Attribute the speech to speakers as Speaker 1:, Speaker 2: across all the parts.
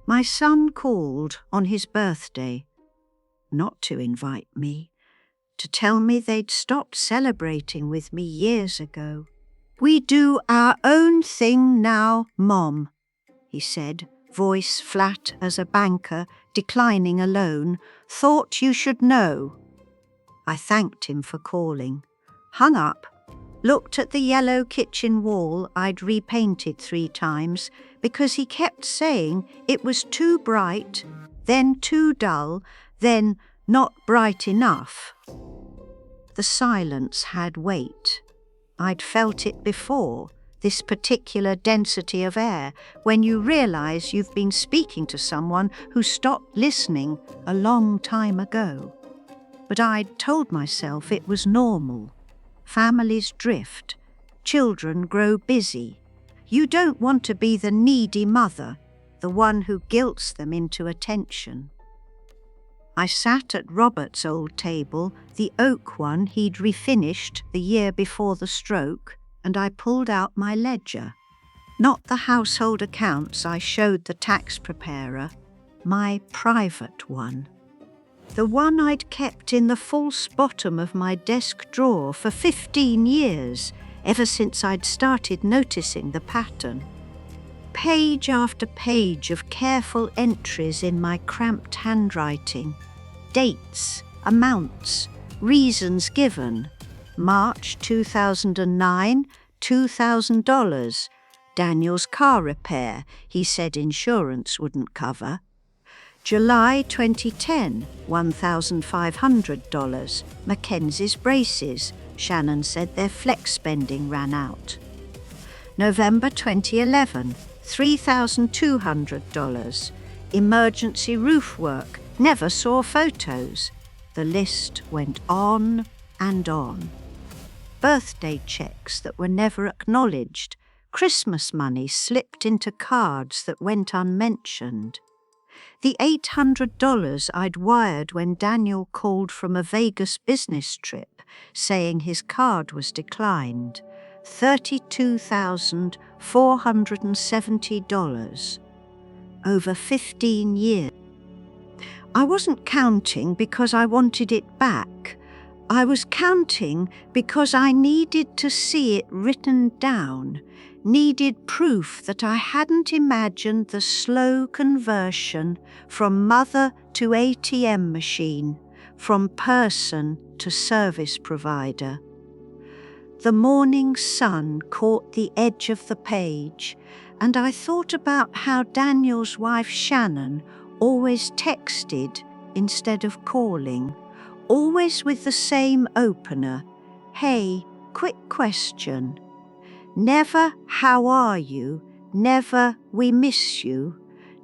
Speaker 1: My son called on his birthday, not to invite me, to tell me they'd stopped celebrating with me years ago. "We do our own thing now, Mom," he said, voice flat as a banker, declining a loan. "Thought you should know." I thanked him for calling, hung up, looked at the yellow kitchen wall I'd repainted 3 times because he kept saying it was too bright, then too dull, then not bright enough. The silence had weight. I'd felt it before, this particular density of air, when you realize you've been speaking to someone who stopped listening a long time ago. But I'd told myself it was normal. Families drift. Children grow busy. You don't want to be the needy mother, the one who guilts them into attention. I sat at Robert's old table, the oak one he'd refinished the year before the stroke, and I pulled out my ledger. Not the household accounts I showed the tax preparer, my private one. The one I'd kept in the false bottom of my desk drawer for 15 years, ever since I'd started noticing the pattern. Page after page of careful entries in my cramped handwriting. Dates, amounts, reasons given. March 2009, $2,000. Daniel's car repair, he said insurance wouldn't cover. July 2010, $1,500. Mackenzie's braces, Shannon said their flex spending ran out. November 2011, $3,200. Emergency roof work, never saw photos. The list went on and on. Birthday checks that were never acknowledged. Christmas money slipped into cards that went unmentioned. The $800 I'd wired when Daniel called from a Vegas business trip, saying his card was declined. $32,470. Over 15 years. I wasn't counting because I wanted it back. I was counting because I needed to see it written down, needed proof that I hadn't imagined the slow conversion from mother to ATM machine, from person to service provider. The morning sun caught the edge of the page, and I thought about how Daniel's wife Shannon always texted instead of calling, always with the same opener, "Hey, quick question." Never "how are you," never "we miss you,"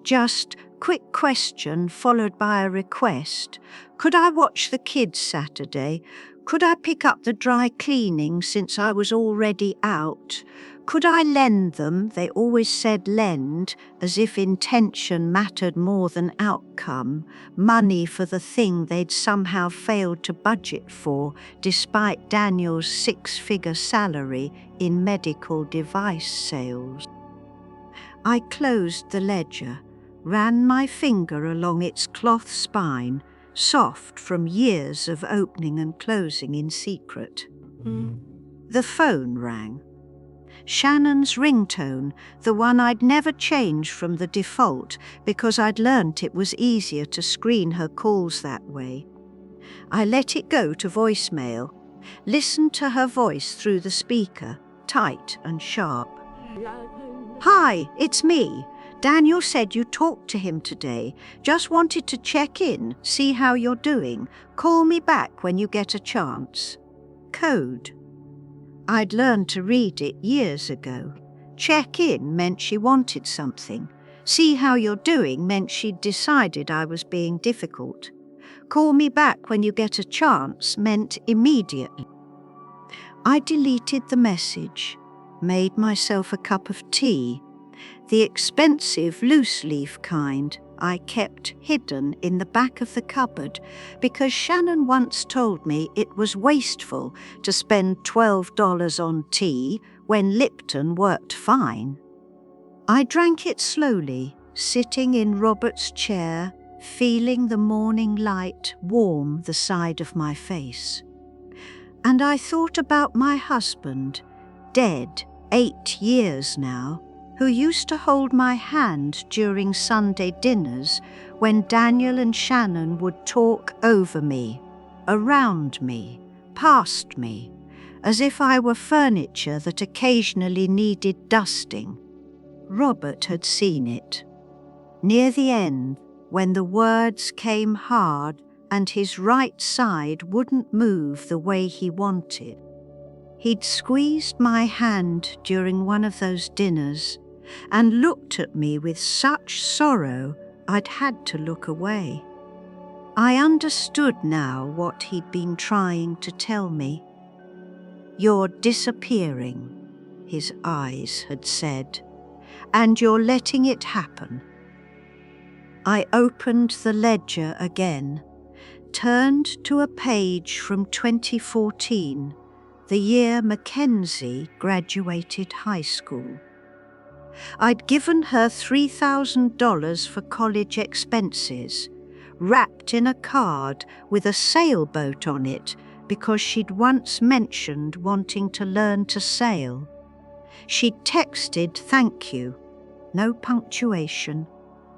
Speaker 1: just quick question followed by a request. Could I watch the kids Saturday? Could I pick up the dry cleaning since I was already out? Could I lend them? They always said lend, as if intention mattered more than outcome, money for the thing they'd somehow failed to budget for, despite Daniel's 6-figure salary in medical device sales. I closed the ledger, ran my finger along its cloth spine, soft from years of opening and closing in secret. The phone rang. Shannon's ringtone, the one I'd never changed from the default because I'd learnt it was easier to screen her calls that way. I let it go to voicemail, listened to her voice through the speaker, tight and sharp. "Hi, it's me. Daniel said you talked to him today. Just wanted to check in, see how you're doing. Call me back when you get a chance." Code. I'd learned to read it years ago. Check in meant she wanted something. See how you're doing meant she'd decided I was being difficult. Call me back when you get a chance meant immediately. I deleted the message, made myself a cup of tea, the expensive loose-leaf kind I kept hidden in the back of the cupboard because Shannon once told me it was wasteful to spend $12 on tea when Lipton worked fine. I drank it slowly, sitting in Robert's chair, feeling the morning light warm the side of my face. And I thought about my husband, dead 8 years now, who used to hold my hand during Sunday dinners when Daniel and Shannon would talk over me, around me, past me, as if I were furniture that occasionally needed dusting. Robert had seen it. Near the end, when the words came hard and his right side wouldn't move the way he wanted, he'd squeezed my hand during one of those dinners and looked at me with such sorrow I'd had to look away. I understood now what he'd been trying to tell me. "You're disappearing," his eyes had said, "and you're letting it happen." I opened the ledger again, turned to a page from 2014, the year Mackenzie graduated high school. I'd given her $3,000 for college expenses, wrapped in a card with a sailboat on it because she'd once mentioned wanting to learn to sail. She'd texted thank you, no punctuation,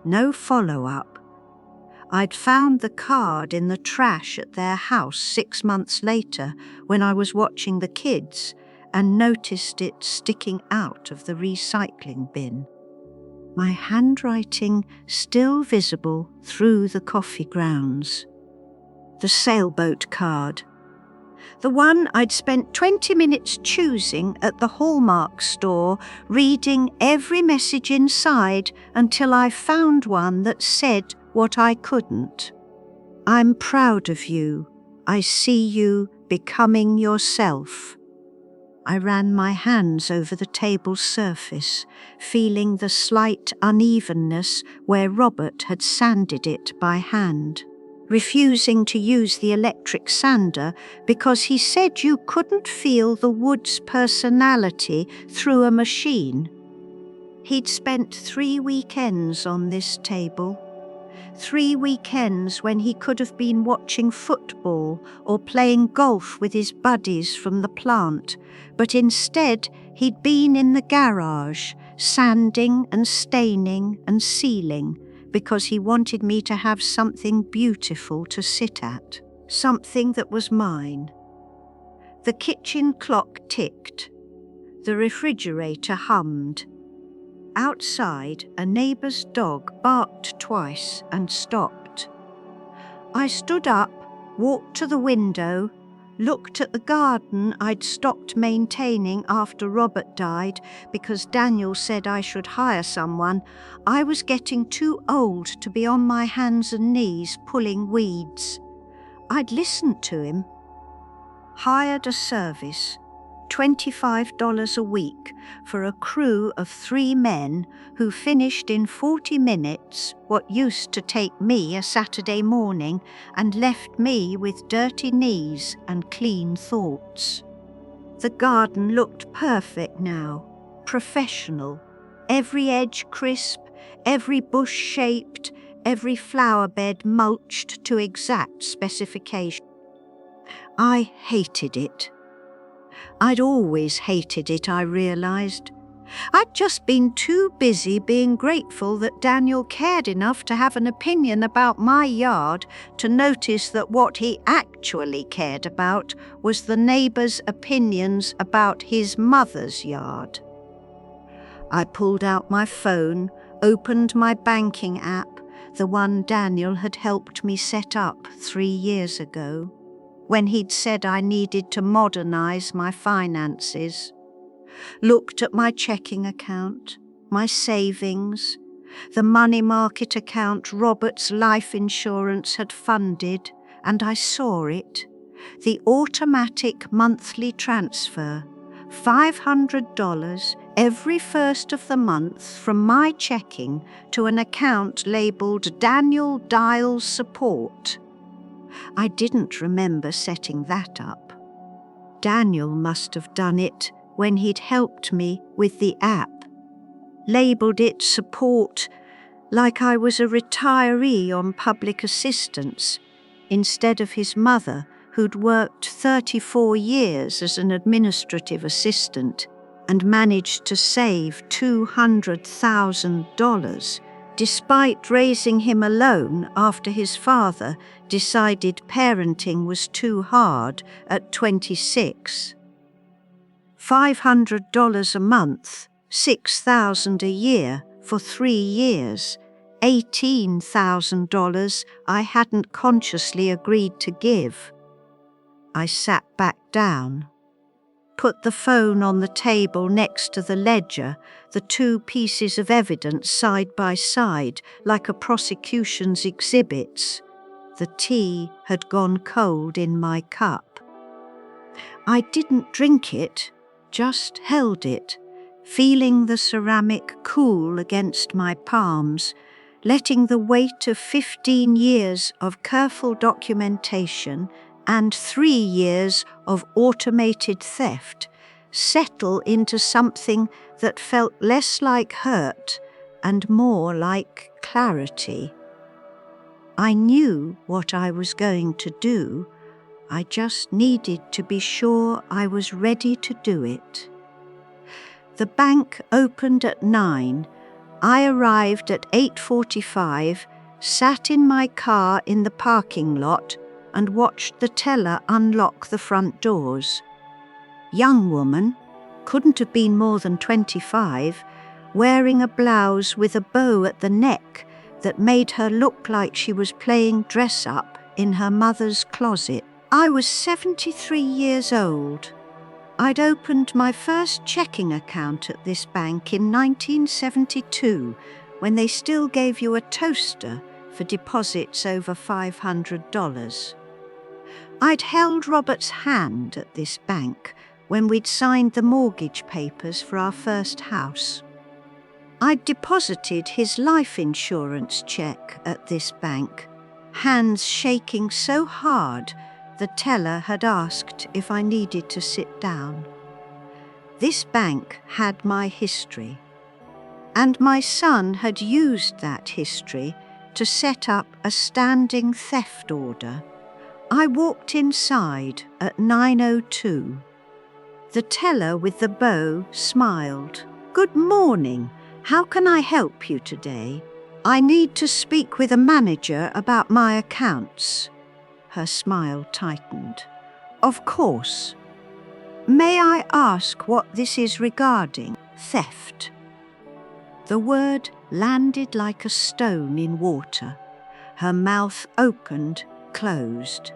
Speaker 1: no follow-up. I'd found the card in the trash at their house 6 months later when I was watching the kids and noticed it sticking out of the recycling bin. My handwriting still visible through the coffee grounds. The sailboat card. The one I'd spent 20 minutes choosing at the Hallmark store, reading every message inside until I found one that said what I couldn't. "I'm proud of you. I see you becoming yourself." I ran my hands over the table's surface, feeling the slight unevenness where Robert had sanded it by hand, refusing to use the electric sander because he said you couldn't feel the wood's personality through a machine. He'd spent 3 weekends on this table. 3 weekends when he could have been watching football or playing golf with his buddies from the plant, but instead he'd been in the garage, sanding and staining and sealing, because he wanted me to have something beautiful to sit at, something that was mine. The kitchen clock ticked. The refrigerator hummed. Outside, a neighbour's dog barked twice and stopped. I stood up, walked to the window, looked at the garden I'd stopped maintaining after Robert died because Daniel said I should hire someone. I was getting too old to be on my hands and knees pulling weeds. I'd listened to him. Hired a service, $25 a week for a crew of 3 men who finished in 40 minutes what used to take me a Saturday morning and left me with dirty knees and clean thoughts. The garden looked perfect now, professional, every edge crisp, every bush shaped, every flower bed mulched to exact specification. I hated it. I'd always hated it, I realised. I'd just been too busy being grateful that Daniel cared enough to have an opinion about my yard to notice that what he actually cared about was the neighbours' opinions about his mother's yard. I pulled out my phone, opened my banking app, the one Daniel had helped me set up 3 years ago, when he'd said I needed to modernise my finances. Looked at my checking account, my savings, the money market account Robert's life insurance had funded, and I saw it. The automatic monthly transfer, $500 every first of the month from my checking to an account labelled Daniel Dials Support. I didn't remember setting that up. Daniel must have done it when he'd helped me with the app. Labelled it support like I was a retiree on public assistance, instead of his mother, who'd worked 34 years as an administrative assistant and managed to save $200,000, despite raising him alone after his father decided parenting was too hard at 26. $500 a month, $6,000 a year for 3 years, $18,000 I hadn't consciously agreed to give. I sat back down, put the phone on the table next to the ledger, the two pieces of evidence side by side like a prosecution's exhibits. The tea had gone cold in my cup. I didn't drink it, just held it, feeling the ceramic cool against my palms, letting the weight of 15 years of careful documentation and 3 years of automated theft settle into something that felt less like hurt and more like clarity. I knew what I was going to do. I just needed to be sure I was ready to do it. The bank opened at 9. I arrived at 8:45, sat in my car in the parking lot and watched the teller unlock the front doors. Young woman, couldn't have been more than 25, wearing a blouse with a bow at the neck that made her look like she was playing dress-up in her mother's closet. I was 73 years old. I'd opened my first checking account at this bank in 1972, when they still gave you a toaster for deposits over $500. I'd held Robert's hand at this bank when we'd signed the mortgage papers for our first house. I'd deposited his life insurance check at this bank, hands shaking so hard the teller had asked if I needed to sit down. This bank had my history, and my son had used that history to set up a standing theft order. I walked inside at 9:02. The teller with the bow smiled. "Good morning. How can I help you today? I need to speak with a manager about my accounts." Her smile tightened. "Of course. May I ask what this is regarding?" "Theft." The word landed like a stone in water. Her mouth opened, closed.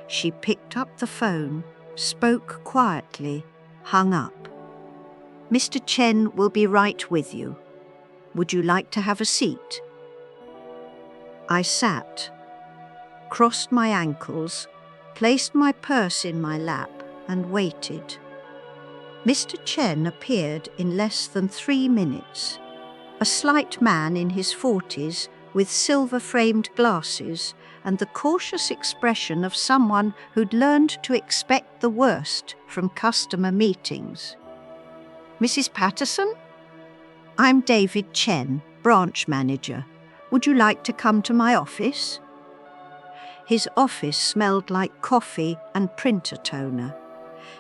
Speaker 1: She picked up the phone, spoke quietly, hung up. "Mr. Chen will be right with you. Would you like to have a seat?" I sat, crossed my ankles, placed my purse in my lap, and waited. Mr. Chen appeared in less than 3 minutes. A slight man in his 40s with silver-framed glasses and the cautious expression of someone who'd learned to expect the worst from customer meetings. "Mrs. Patterson? I'm David Chen, branch manager. Would you like to come to my office?" His office smelled like coffee and printer toner.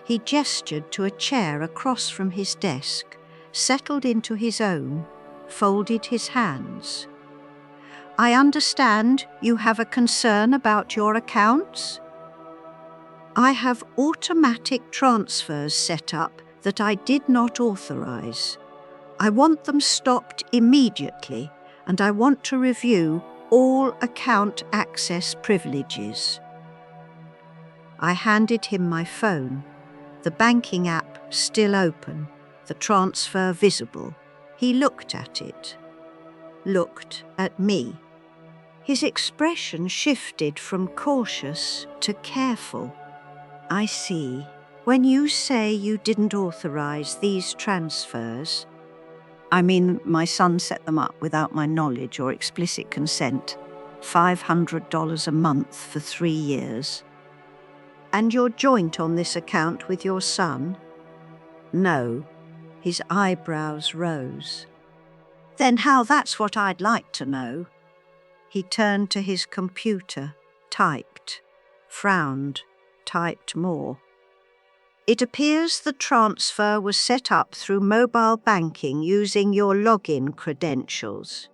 Speaker 1: He gestured to a chair across from his desk, settled into his own, folded his hands. "I understand you have a concern about your accounts?" "I have automatic transfers set up that I did not authorize. I want them stopped immediately, and I want to review all account access privileges." I handed him my phone, the banking app still open, the transfer visible. He looked at it, looked at me. His expression shifted from cautious to careful. "I see. When you say you didn't authorize these transfers, I mean my son set them up without my knowledge or explicit consent. $500 a month for 3 years. And you're joint on this account with your son?" "No." His eyebrows rose. Then how, that's what I'd like to know. He turned to his computer, typed, frowned, typed more. It appears the transfer was set up through mobile banking using your login credentials.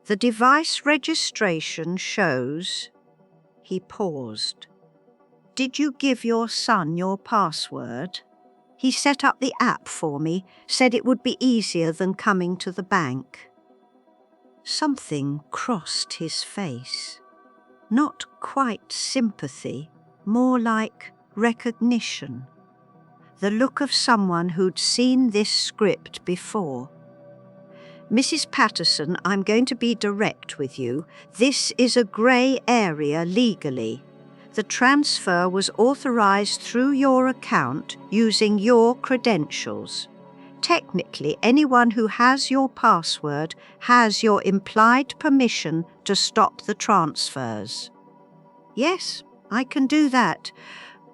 Speaker 1: The device registration shows... He paused. Did you give your son your password? He set up the app for me, said it would be easier than coming to the bank. Something crossed his face. Not quite sympathy, more like recognition. The look of someone who'd seen this script before. Mrs. Patterson, I'm going to be direct with you. This is a grey area legally. The transfer was authorised through your account using your credentials. Technically, anyone who has your password has your implied permission to stop the transfers. Yes, I can do that.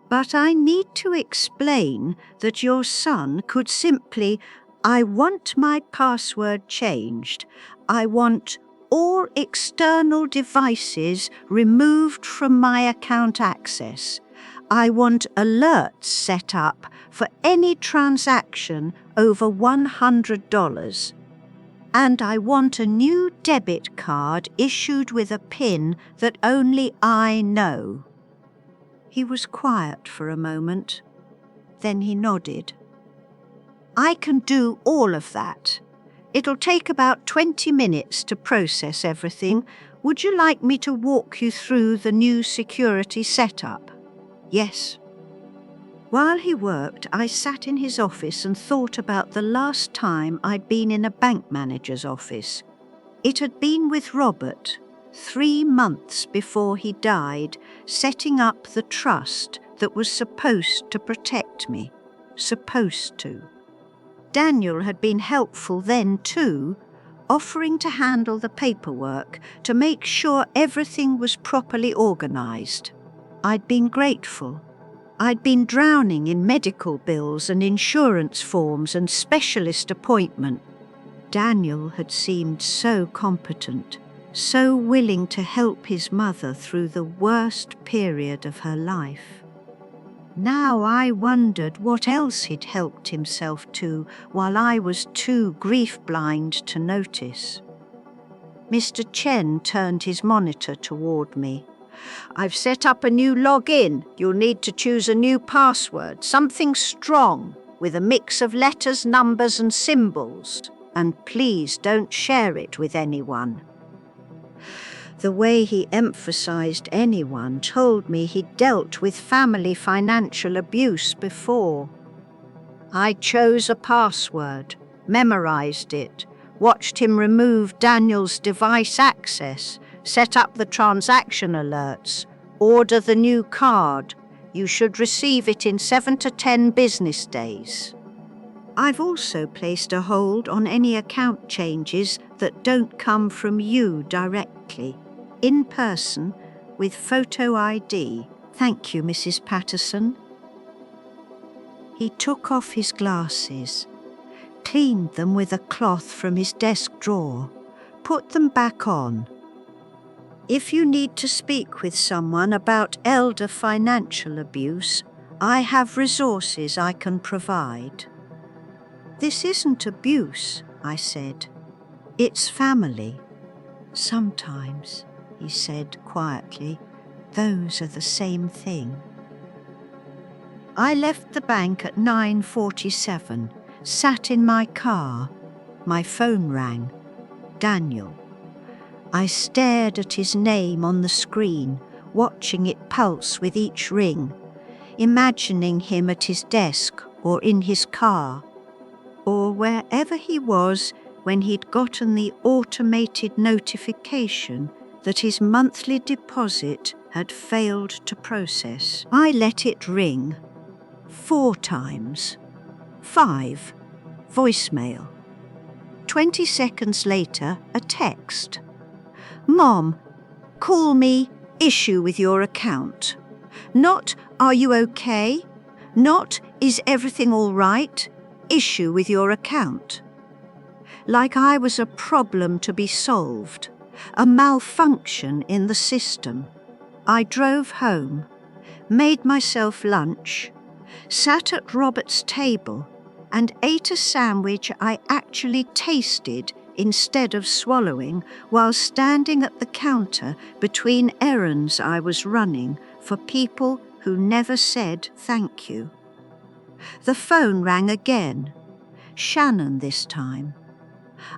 Speaker 1: But I need to explain that your son could simply, I want my password changed. I want all external devices removed from my account access. I want alerts set up for any transaction over $100. And I want a new debit card issued with a PIN that only I know. He was quiet for a moment. Then he nodded. I can do all of that. It'll take about 20 minutes to process everything. Would you like me to walk you through the new security setup? Yes. While he worked, I sat in his office and thought about the last time I'd been in a bank manager's office. It had been with Robert, 3 months before he died, setting up the trust that was supposed to protect me. Supposed to. Daniel had been helpful then too, offering to handle the paperwork to make sure everything was properly organised. I'd been grateful. I'd been drowning in medical bills and insurance forms and specialist appointment. Daniel had seemed so competent, so willing to help his mother through the worst period of her life. Now I wondered what else he'd helped himself to while I was too grief-blind to notice. Mr. Chen turned his monitor toward me. I've set up a new login. You'll need to choose a new password, something strong, with a mix of letters, numbers and symbols. And please don't share it with anyone. The way he emphasized anyone told me he'd dealt with family financial abuse before. I chose a password, memorized it, watched him remove Daniel's device access, set up the transaction alerts, order the new card. You should receive it in 7 to 10 business days. I've also placed a hold on any account changes that don't come from you directly. In person, with photo ID. Thank you, Mrs. Patterson. He took off his glasses, cleaned them with a cloth from his desk drawer, put them back on. If you need to speak with someone about elder financial abuse, I have resources I can provide. This isn't abuse, I said. It's family. Sometimes, he said quietly, those are the same thing. I left the bank at 9:47, sat in my car. My phone rang. Daniel. I stared at his name on the screen, watching it pulse with each ring, imagining him at his desk or in his car, or wherever he was when he'd gotten the automated notification that his monthly deposit had failed to process. I let it ring 4 times. 5. Voicemail. 20 seconds later, a text. Mom, call me, issue with your account. Not, are you okay? Not, is everything all right? Issue with your account. like I was a problem to be solved, a malfunction in the system. I drove home, made myself lunch, sat at Robert's table and ate a sandwich I actually tasted instead of swallowing while standing at the counter between errands I was running for people who never said thank you. The phone rang again. Shannon this time.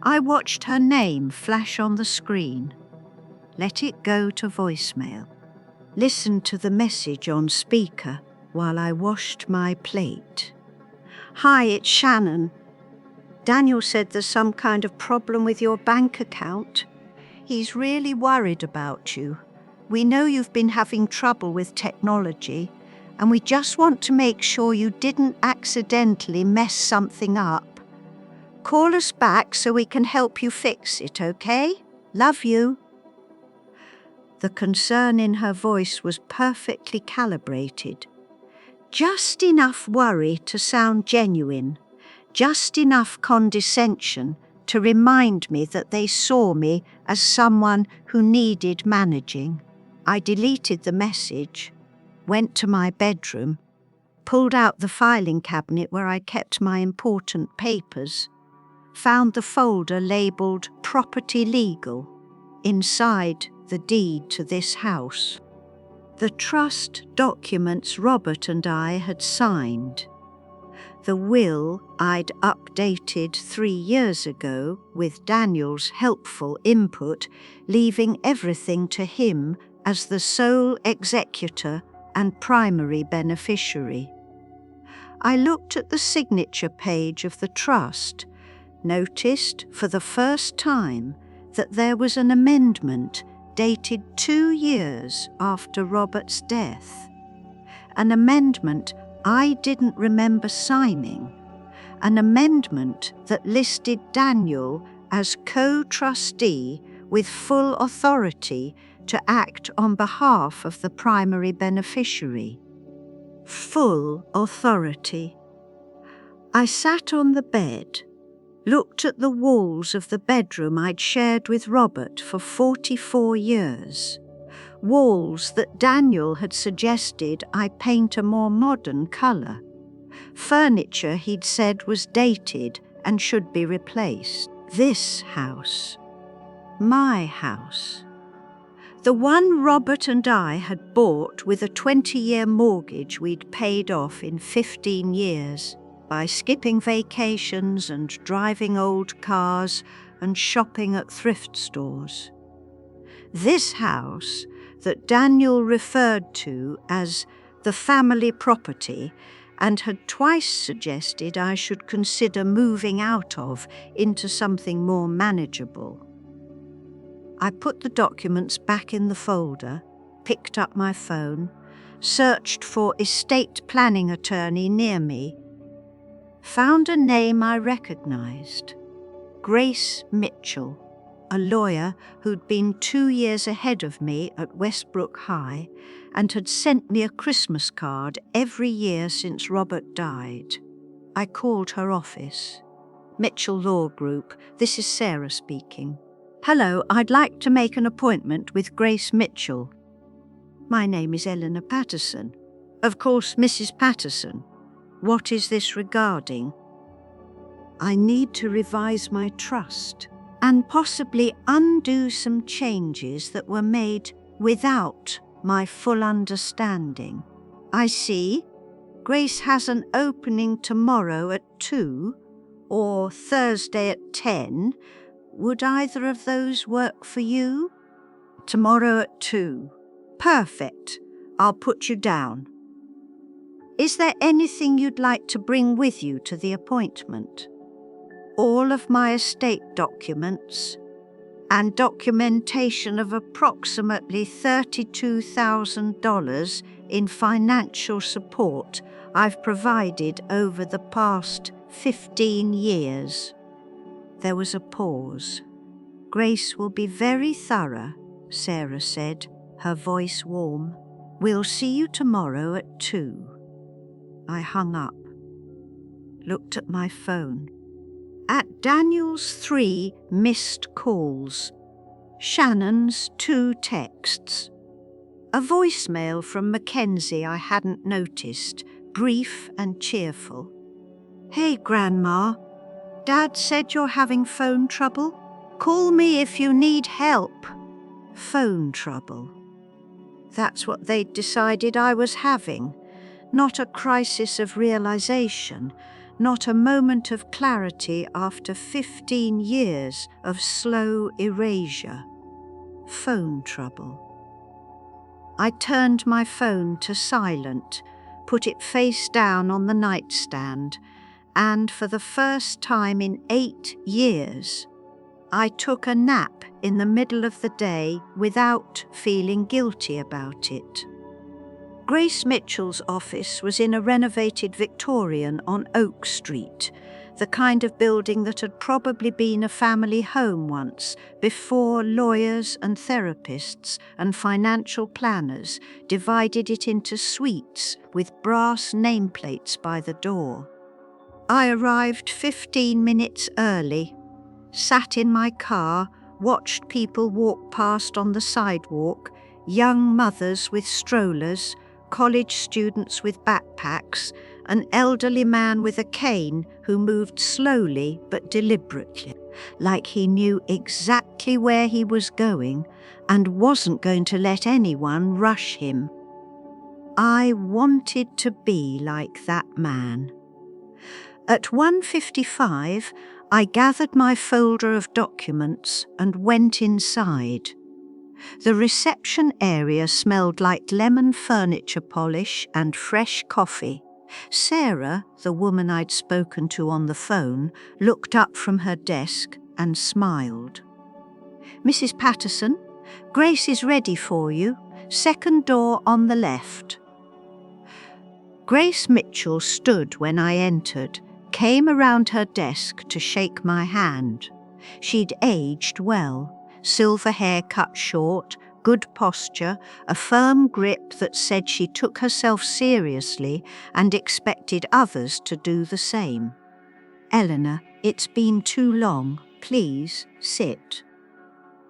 Speaker 1: I watched her name flash on the screen. Let it go to voicemail. Listened to the message on speaker while I washed my plate. Hi, it's Shannon. Daniel said there's some kind of problem with your bank account. He's really worried about you. We know you've been having trouble with technology, and we just want to make sure you didn't accidentally mess something up. Call us back so we can help you fix it, okay? Love you. The concern in her voice was perfectly calibrated. Just enough worry to sound genuine, just enough condescension to remind me that they saw me as someone who needed managing. I deleted the message, went to my bedroom, pulled out the filing cabinet where I kept my important papers, found the folder labelled Property Legal, inside the deed to this house. The trust documents Robert and I had signed. The will I'd updated 3 years ago with Daniel's helpful input, leaving everything to him as the sole executor and primary beneficiary. I looked at the signature page of the trust, noticed for the first time that there was an amendment dated 2 years after Robert's death. An amendment I didn't remember signing, an amendment that listed Daniel as co-trustee with full authority to act on behalf of the primary beneficiary. Full authority. I sat on the bed, looked at the walls of the bedroom I'd shared with Robert for 44 years. Walls that Daniel had suggested I paint a more modern colour. Furniture he'd said was dated and should be replaced. This house. My house. The one Robert and I had bought with a 20-year mortgage we'd paid off in 15 years by skipping vacations and driving old cars and shopping at thrift stores. This house that Daniel referred to as the family property and had twice suggested I should consider moving out of into something more manageable. I put the documents back in the folder, picked up my phone, searched for estate planning attorney near me, found a name I recognised, Grace Mitchell, a lawyer who'd been 2 years ahead of me at Westbrook High and had sent me a Christmas card every year since Robert died. I called her office. Mitchell Law Group, this is Sarah speaking. Hello, I'd like to make an appointment with Grace Mitchell. My name is Eleanor Patterson. Of course, Mrs. Patterson. What is this regarding? I need to revise my trust and possibly undo some changes that were made without my full understanding. I see. Grace has an opening tomorrow at 2 or Thursday at 10. Would either of those work for you? Tomorrow at 2. Perfect. I'll put you down. Is there anything you'd like to bring with you to the appointment? All of my estate documents and documentation of approximately $32,000 in financial support I've provided over the past 15 years. There was a pause. Grace will be very thorough, Sarah said, her voice warm. We'll see you tomorrow at 2. I hung up, looked at my phone. At Daniel's 3 missed calls. Shannon's 2 texts. A voicemail from Mackenzie I hadn't noticed, brief and cheerful. "Hey, Grandma. Dad said you're having phone trouble? Call me if you need help." Phone trouble. That's what they'd decided I was having. Not a crisis of realization, not a moment of clarity after 15 years of slow erasure. Phone trouble. I turned my phone to silent, put it face down on the nightstand, and for the first time in 8 years, I took a nap in the middle of the day without feeling guilty about it. Grace Mitchell's office was in a renovated Victorian on Oak Street, the kind of building that had probably been a family home once, before lawyers and therapists and financial planners divided it into suites with brass nameplates by the door. I arrived 15 minutes early, sat in my car, watched people walk past on the sidewalk, young mothers with strollers, college students with backpacks, an elderly man with a cane who moved slowly but deliberately, like he knew exactly where he was going and wasn't going to let anyone rush him. I wanted to be like that man. At 1:55, I gathered my folder of documents and went inside. The reception area smelled like lemon furniture polish and fresh coffee. Sarah, the woman I'd spoken to on the phone, looked up from her desk and smiled. "Mrs. Patterson, Grace is ready for you. Second door on the left." Grace Mitchell stood when I entered, came around her desk to shake my hand. She'd aged well. Silver hair cut short, good posture, a firm grip that said she took herself seriously and expected others to do the same. "Eleanor, it's been too long. Please, sit."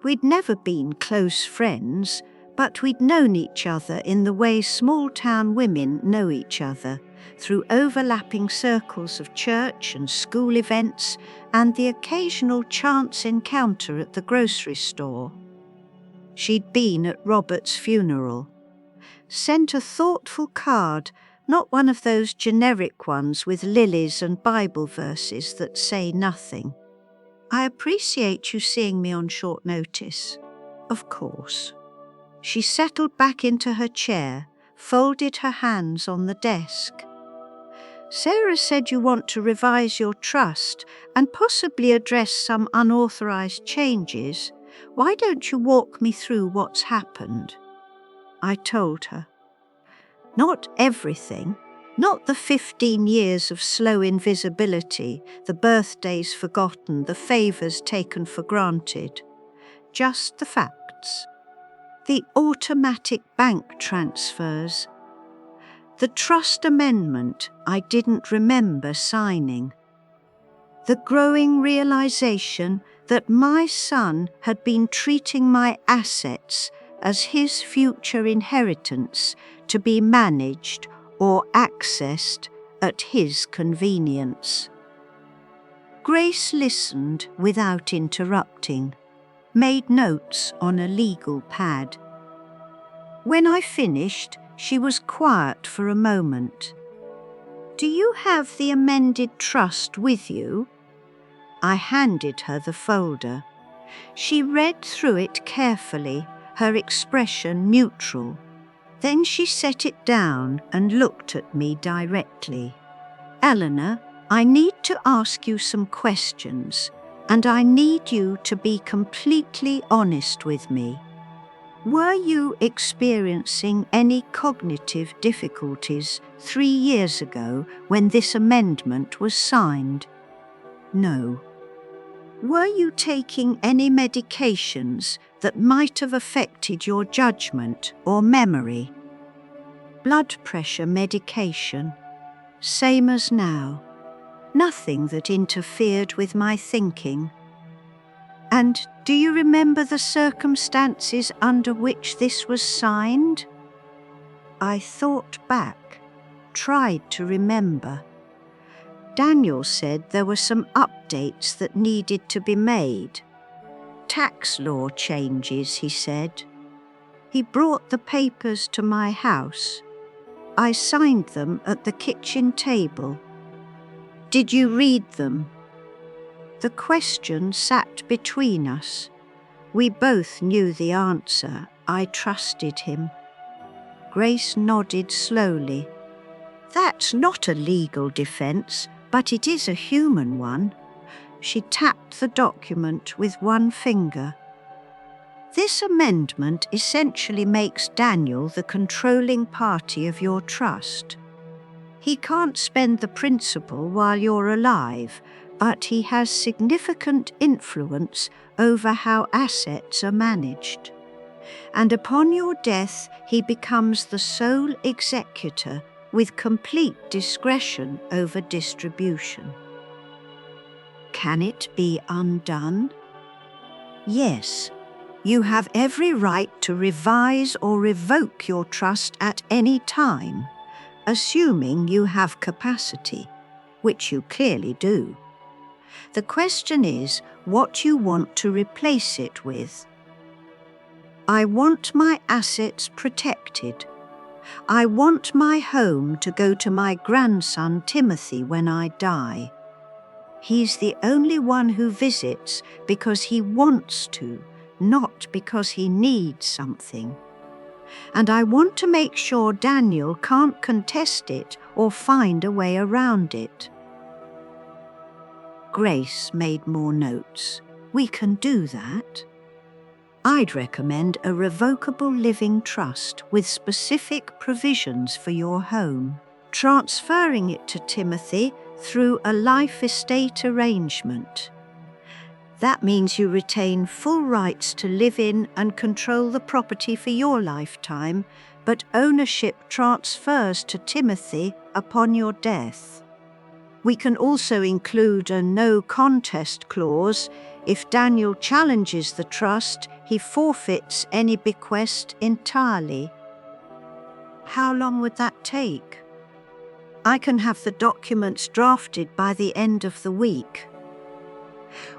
Speaker 1: We'd never been close friends, but we'd known each other in the way small-town women know each other, through overlapping circles of church and school events and the occasional chance encounter at the grocery store. She'd been at Robert's funeral. Sent a thoughtful card, not one of those generic ones with lilies and Bible verses that say nothing. "I appreciate you seeing me on short notice." "Of course." She settled back into her chair, folded her hands on the desk. "Sarah said you want to revise your trust and possibly address some unauthorized changes. Why don't you walk me through what's happened?" I told her. Not everything, not the 15 years of slow invisibility, the birthdays forgotten, the favors taken for granted. Just the facts. The automatic bank transfers. The trust amendment I didn't remember signing. The growing realization that my son had been treating my assets as his future inheritance to be managed or accessed at his convenience. Grace listened without interrupting, made notes on a legal pad. When I finished, she was quiet for a moment. "Do you have the amended trust with you?" I handed her the folder. She read through it carefully, her expression neutral. Then she set it down and looked at me directly. "Eleanor, I need to ask you some questions, and I need you to be completely honest with me. Were you experiencing any cognitive difficulties 3 years ago when this amendment was signed?" "No." "Were you taking any medications that might have affected your judgment or memory?" "Blood pressure medication. Same as now." nothing that interfered with my thinking. And do you remember the circumstances under which this was signed? I thought back, tried to remember. Daniel said there were some updates that needed to be made. Tax law changes, he said. He brought the papers to my house. I signed them at the kitchen table. Did you read them? The question sat between us. We both knew the answer. I trusted him. Grace nodded slowly. That's not a legal defense, but it is a human one. She tapped the document with one finger. This amendment essentially makes Daniel the controlling party of your trust. He can't spend the principal while you're alive, but he has significant influence over how assets are managed. And upon your death, he becomes the sole executor with complete discretion over distribution. Can it be undone? Yes. You have every right to revise or revoke your trust at any time, assuming you have capacity, which you clearly do. The question is what you want to replace it with. I want my assets protected. I want my home to go to my grandson Timothy when I die. He's the only one who visits because he wants to, not because he needs something. And I want to make sure Daniel can't contest it or find a way around it. Grace made more notes. We can do that. I'd recommend a revocable living trust with specific provisions for your home, transferring it to Timothy through a life estate arrangement. That means you retain full rights to live in and control the property for your lifetime, but ownership transfers to Timothy upon your death. We can also include a no contest clause. If Daniel challenges the trust, he forfeits any bequest entirely. How long would that take? I can have the documents drafted by the end of the week.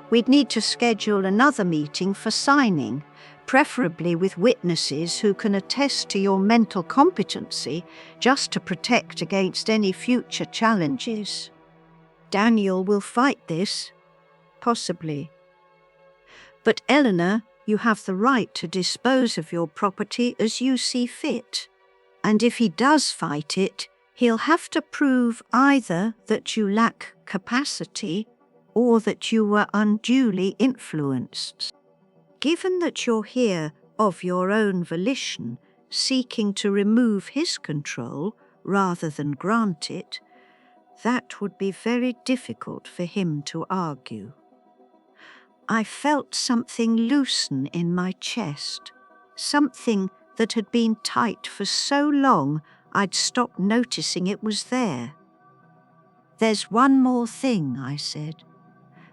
Speaker 1: We'd need to schedule another meeting for signing, preferably with witnesses who can attest to your mental competency, just to protect against any future challenges. Daniel will fight this, possibly. But Eleanor, you have the right to dispose of your property as you see fit. And if he does fight it, he'll have to prove either that you lack capacity or that you were unduly influenced. Given that you're here of your own volition, seeking to remove his control rather than grant it, that would be very difficult for him to argue. I felt something loosen in my chest, something that had been tight for so long I'd stopped noticing it was there. There's one more thing, I said.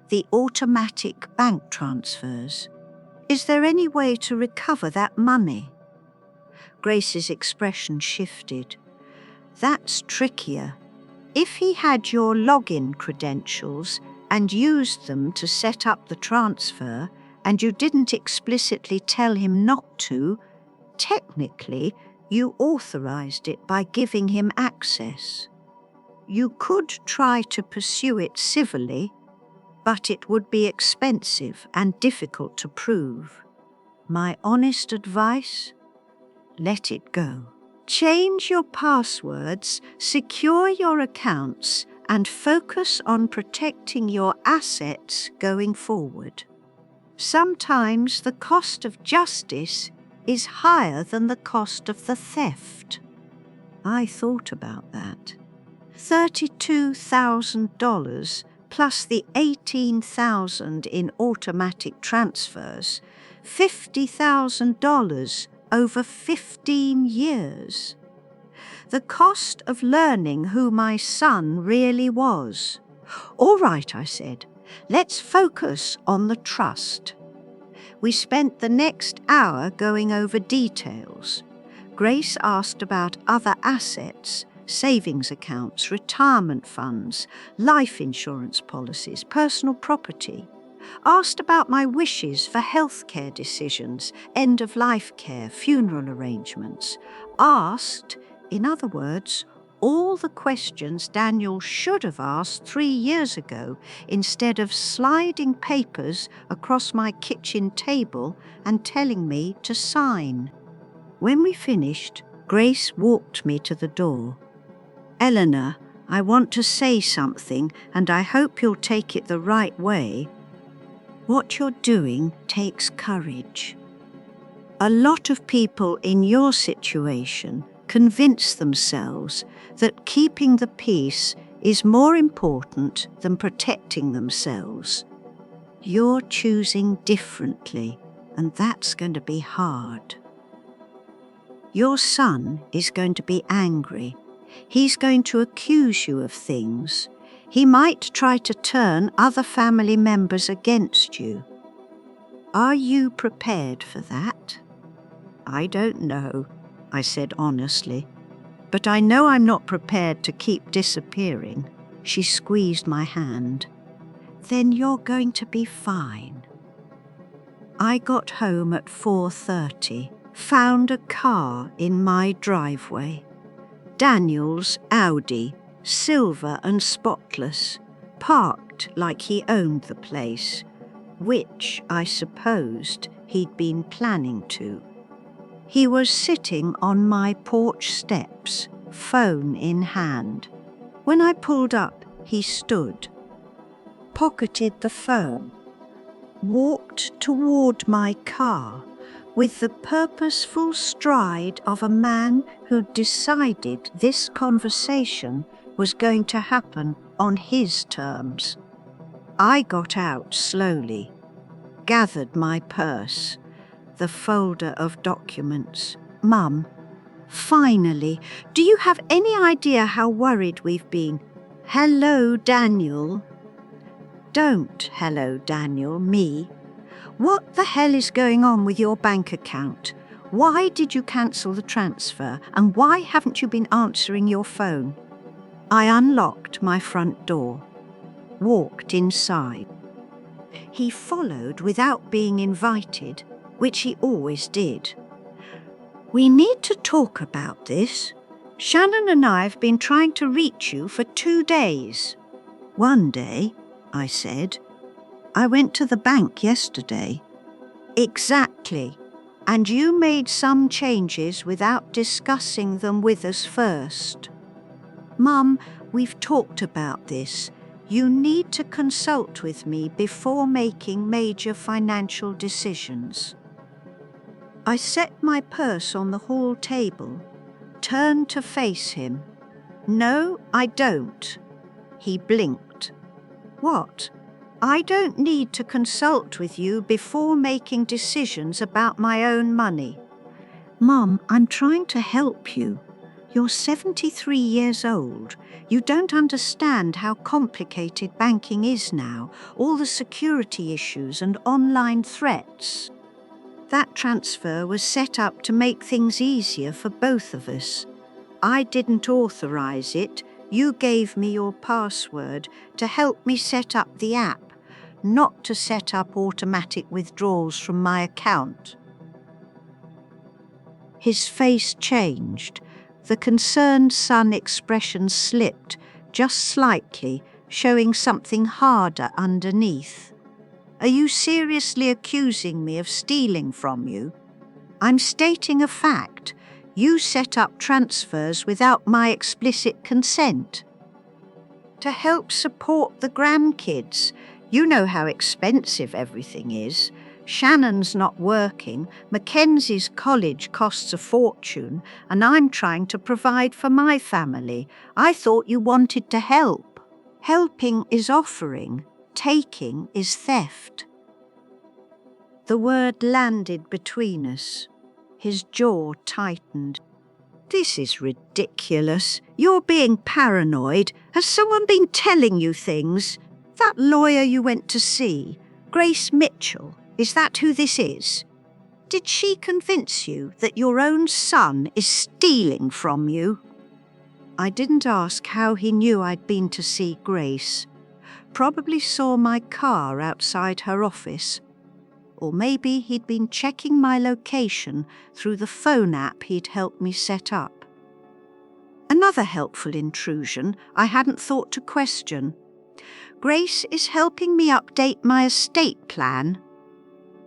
Speaker 1: The automatic bank transfers. Is there any way to recover that money? Grace's expression shifted. That's trickier. If he had your login credentials and used them to set up the transfer, and you didn't explicitly tell him not to, technically you authorized it by giving him access. You could try to pursue it civilly, but it would be expensive and difficult to prove. My honest advice? Let it go. Change your passwords, secure your accounts, and focus on protecting your assets going forward. Sometimes the cost of justice is higher than the cost of the theft. I thought about that. $32,000 plus the $18,000 in automatic transfers, $50,000 over 15 years. The cost of learning who my son really was, All right, I said. Let's focus on the trust. We spent the next hour going over details. Grace asked about other assets, savings accounts, retirement funds, life insurance policies, personal property. Asked about my wishes for healthcare decisions, end-of-life care, funeral arrangements. Asked, in other words, all the questions Daniel should have asked 3 years ago instead of sliding papers across my kitchen table and telling me to sign. When we finished, Grace walked me to the door. Eleanor, I want to say something and I hope you'll take it the right way. What you're doing takes courage. A lot of people in your situation convince themselves that keeping the peace is more important than protecting themselves. You're choosing differently, and that's going to be hard. Your son is going to be angry. He's going to accuse you of things. He might try to turn other family members against you. Are you prepared for that? I don't know, I said honestly. But I know I'm not prepared to keep disappearing. She squeezed my hand. Then you're going to be fine. I got home at 4:30, found a car in my driveway. Daniel's Audi, silver and spotless, parked like he owned the place, which I supposed he'd been planning to. He was sitting on my porch steps, phone in hand. When I pulled up, he stood, pocketed the phone, walked toward my car with the purposeful stride of a man who'd decided this conversation was going to happen on his terms. I got out slowly, gathered my purse, the folder of documents. Mum, finally, do you have any idea how worried we've been? Hello, Daniel. Don't hello, Daniel, me. What the hell is going on with your bank account? Why did you cancel the transfer? And why haven't you been answering your phone? I unlocked my front door, walked inside. He followed without being invited, which he always did. We need to talk about this. Shannon and I have been trying to reach you for 2 days. One day, I said. I went to the bank yesterday. Exactly. And you made some changes without discussing them with us first. Mum, we've talked about this. You need to consult with me before making major financial decisions. I set my purse on the hall table, turned to face him. No, I don't. He blinked. What? I don't need to consult with you before making decisions about my own money. Mum, I'm trying to help you. You're 73 years old. You don't understand how complicated banking is now, all the security issues and online threats. That transfer was set up to make things easier for both of us. I didn't authorize it. You gave me your password to help me set up the app, not to set up automatic withdrawals from my account. His face changed. The concerned son expression slipped just slightly, showing something harder underneath. Are you seriously accusing me of stealing from you? I'm stating a fact. You set up transfers without my explicit consent. To help support the grandkids. You know how expensive everything is. Shannon's not working, Mackenzie's college costs a fortune, and I'm trying to provide for my family. I thought you wanted to help. Helping is offering, taking is theft. The word landed between us. His jaw tightened. This is ridiculous. You're being paranoid. Has someone been telling you things? That lawyer you went to see, Grace Mitchell, is that who this is? Did she convince you that your own son is stealing from you? I didn't ask how he knew I'd been to see Grace. Probably saw my car outside her office. Or maybe he'd been checking my location through the phone app he'd helped me set up. Another helpful intrusion I hadn't thought to question. Grace is helping me update my estate plan.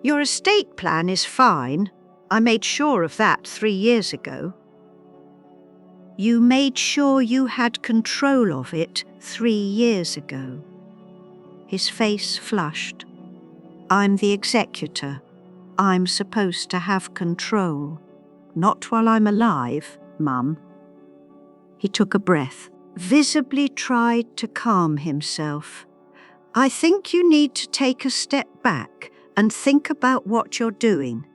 Speaker 1: Your estate plan is fine. I made sure of that 3 years ago. You made sure you had control of it 3 years ago. His face flushed. I'm the executor. I'm supposed to have control. Not while I'm alive, Mum. He took a breath, visibly tried to calm himself. I think you need to take a step back and think about what you're doing.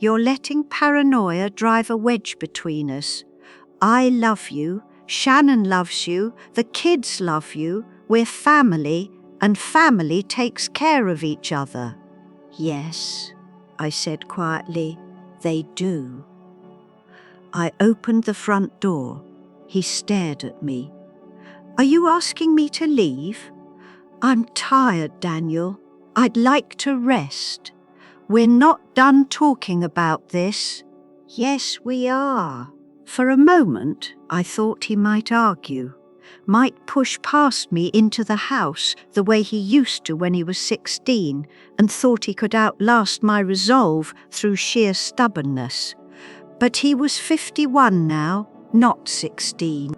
Speaker 1: You're letting paranoia drive a wedge between us. I love you, Shannon loves you, the kids love you, we're family, and family takes care of each other. Yes, I said quietly, they do. I opened the front door. He stared at me. Are you asking me to leave? I'm tired, Daniel. I'd like to rest. We're not done talking about this. Yes, we are. For a moment, I thought he might argue, might push past me into the house the way he used to when he was 16, and thought he could outlast my resolve through sheer stubbornness. But he was 51 now, not 16.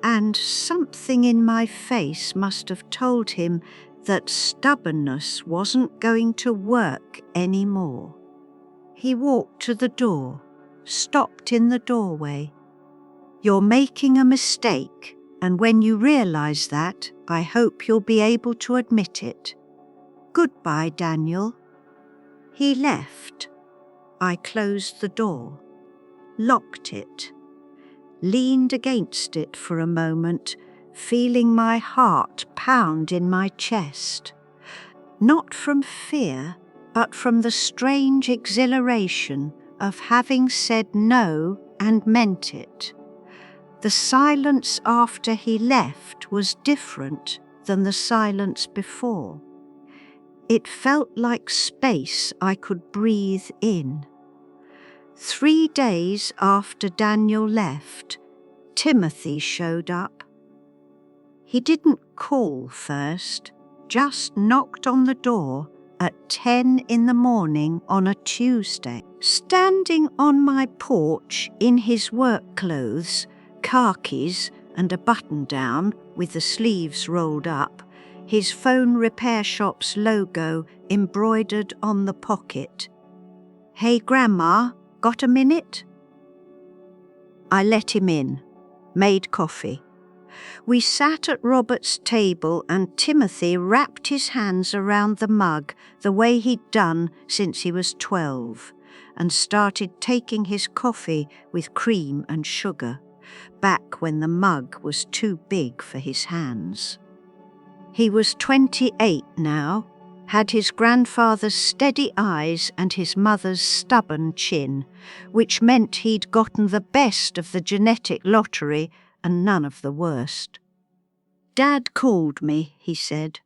Speaker 1: And something in my face must have told him that stubbornness wasn't going to work anymore. He walked to the door, stopped in the doorway. You're making a mistake, and when you realize that, I hope you'll be able to admit it. Goodbye, Daniel. He left. I closed the door, locked it, leaned against it for a moment, feeling my heart pound in my chest. Not from fear, but from the strange exhilaration of having said no and meant it. The silence after he left was different than the silence before. It felt like space I could breathe in. 3 days after Daniel left, Timothy showed up. He didn't call first, just knocked on the door at 10 in the morning on a Tuesday. Standing on my porch in his work clothes, khakis and a button-down with the sleeves rolled up, his phone repair shop's logo embroidered on the pocket. Hey, Grandma, got a minute? I let him in, made coffee. We sat at Robert's table and Timothy wrapped his hands around the mug the way he'd done since he was 12 and started taking his coffee with cream and sugar, back when the mug was too big for his hands. He was 28 now, had his grandfather's steady eyes and his mother's stubborn chin, which meant he'd gotten the best of the genetic lottery and none of the worst. Dad called me, he said.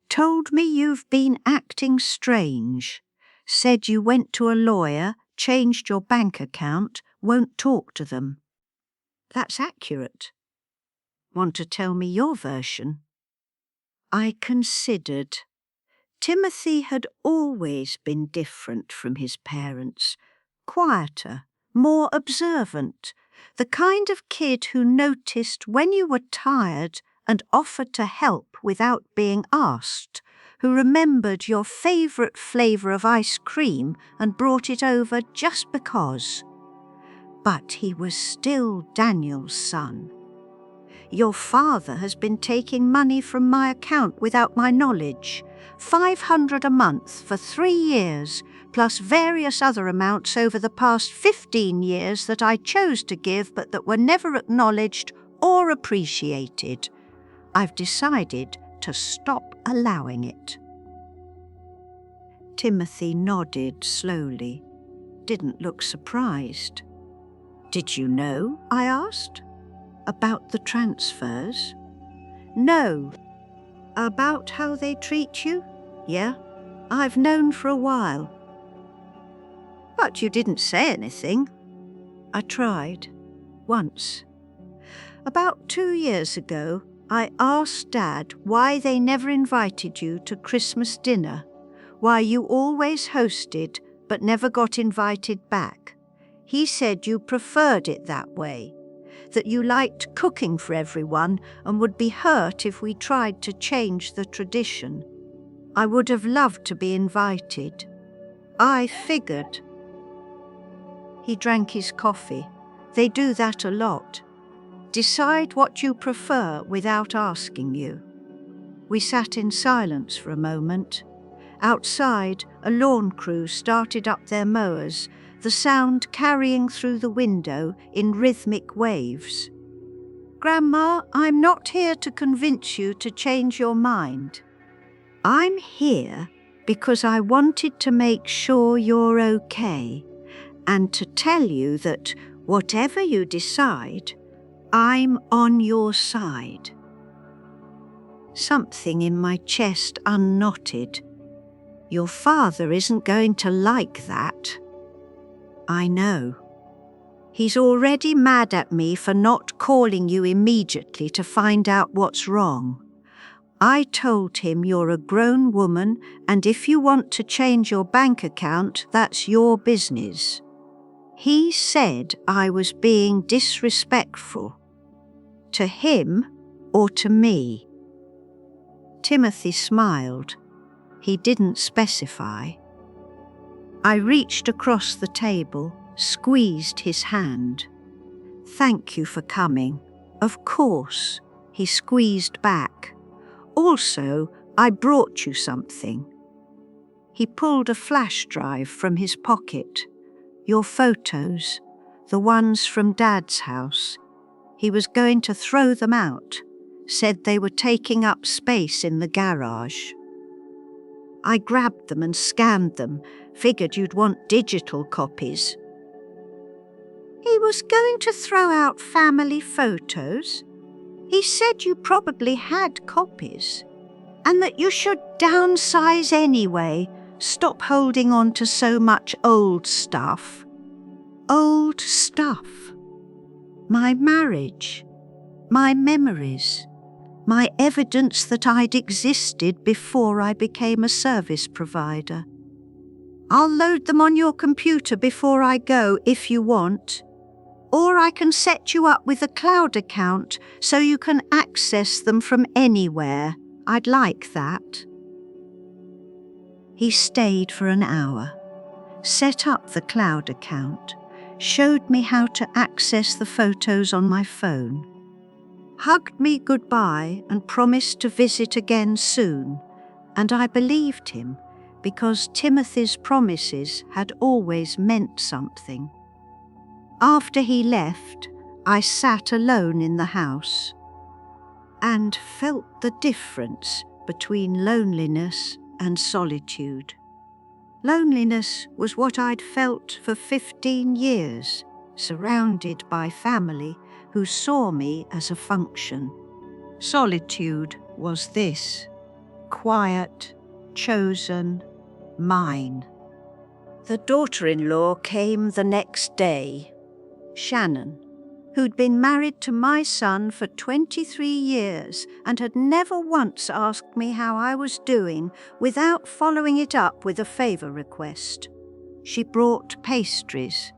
Speaker 1: Told me you've been acting strange. Said you went to a lawyer, changed your bank account, won't talk to them. That's accurate. Want to tell me your version? I considered. Timothy had always been different from his parents, quieter, more observant, the kind of kid who noticed when you were tired and offered to help without being asked, who remembered your favourite flavour of ice cream and brought it over just because. But he was still Daniel's son. Your father has been taking money from my account without my knowledge, $500 a month for 3 years, plus various other amounts over the past 15 years that I chose to give but that were never acknowledged or appreciated. I've decided to stop allowing it." Timothy nodded slowly, didn't look surprised. "Did you know?" I asked. "About the transfers?" "No." "About how they treat you?" "Yeah, I've known for a while." "But you didn't say anything." "I tried. Once. About 2 years ago, I asked Dad why they never invited you to Christmas dinner, why you always hosted but never got invited back. He said you preferred it that way, that you liked cooking for everyone and would be hurt if we tried to change the tradition. I would have loved to be invited. I figured." He drank his coffee. They do that a lot. Decide what you prefer without asking you. We sat in silence for a moment. Outside, a lawn crew started up their mowers, the sound carrying through the window in rhythmic waves. "Grandma, I'm not here to convince you to change your mind. I'm here because I wanted to make sure you're okay and to tell you that whatever you decide, I'm on your side." Something in my chest unknotted. "Your father isn't going to like that." "I know. He's already mad at me for not calling you immediately to find out what's wrong. I told him you're a grown woman and if you want to change your bank account, that's your business. He said I was being disrespectful. To him or to me?" Timothy smiled. He didn't specify. I reached across the table, squeezed his hand. "Thank you for coming. Of course." He squeezed back. "Also, I brought you something." He pulled a flash drive from his pocket. "Your photos, the ones from Dad's house. He was going to throw them out, said they were taking up space in the garage." I grabbed them and scanned them, figured you'd want digital copies. "He was going to throw out family photos? He said you probably had copies, and that you should downsize anyway, stop holding on to so much old stuff." Old stuff? My marriage, my memories, my evidence that I'd existed before I became a service provider. "I'll load them on your computer before I go if you want. Or I can set you up with a cloud account so you can access them from anywhere. I'd like that." He stayed for an hour, set up the cloud account, showed me how to access the photos on my phone, hugged me goodbye and promised to visit again soon, and I believed him because Timothy's promises had always meant something. After he left, I sat alone in the house and felt the difference between loneliness and solitude. Loneliness was what I'd felt for 15 years, surrounded by family who saw me as a function. Solitude was this, quiet, chosen, mine. The daughter-in-law came the next day, Shannon, who'd been married to my son for 23 years and had never once asked me how I was doing without following it up with a favour request. She brought pastries,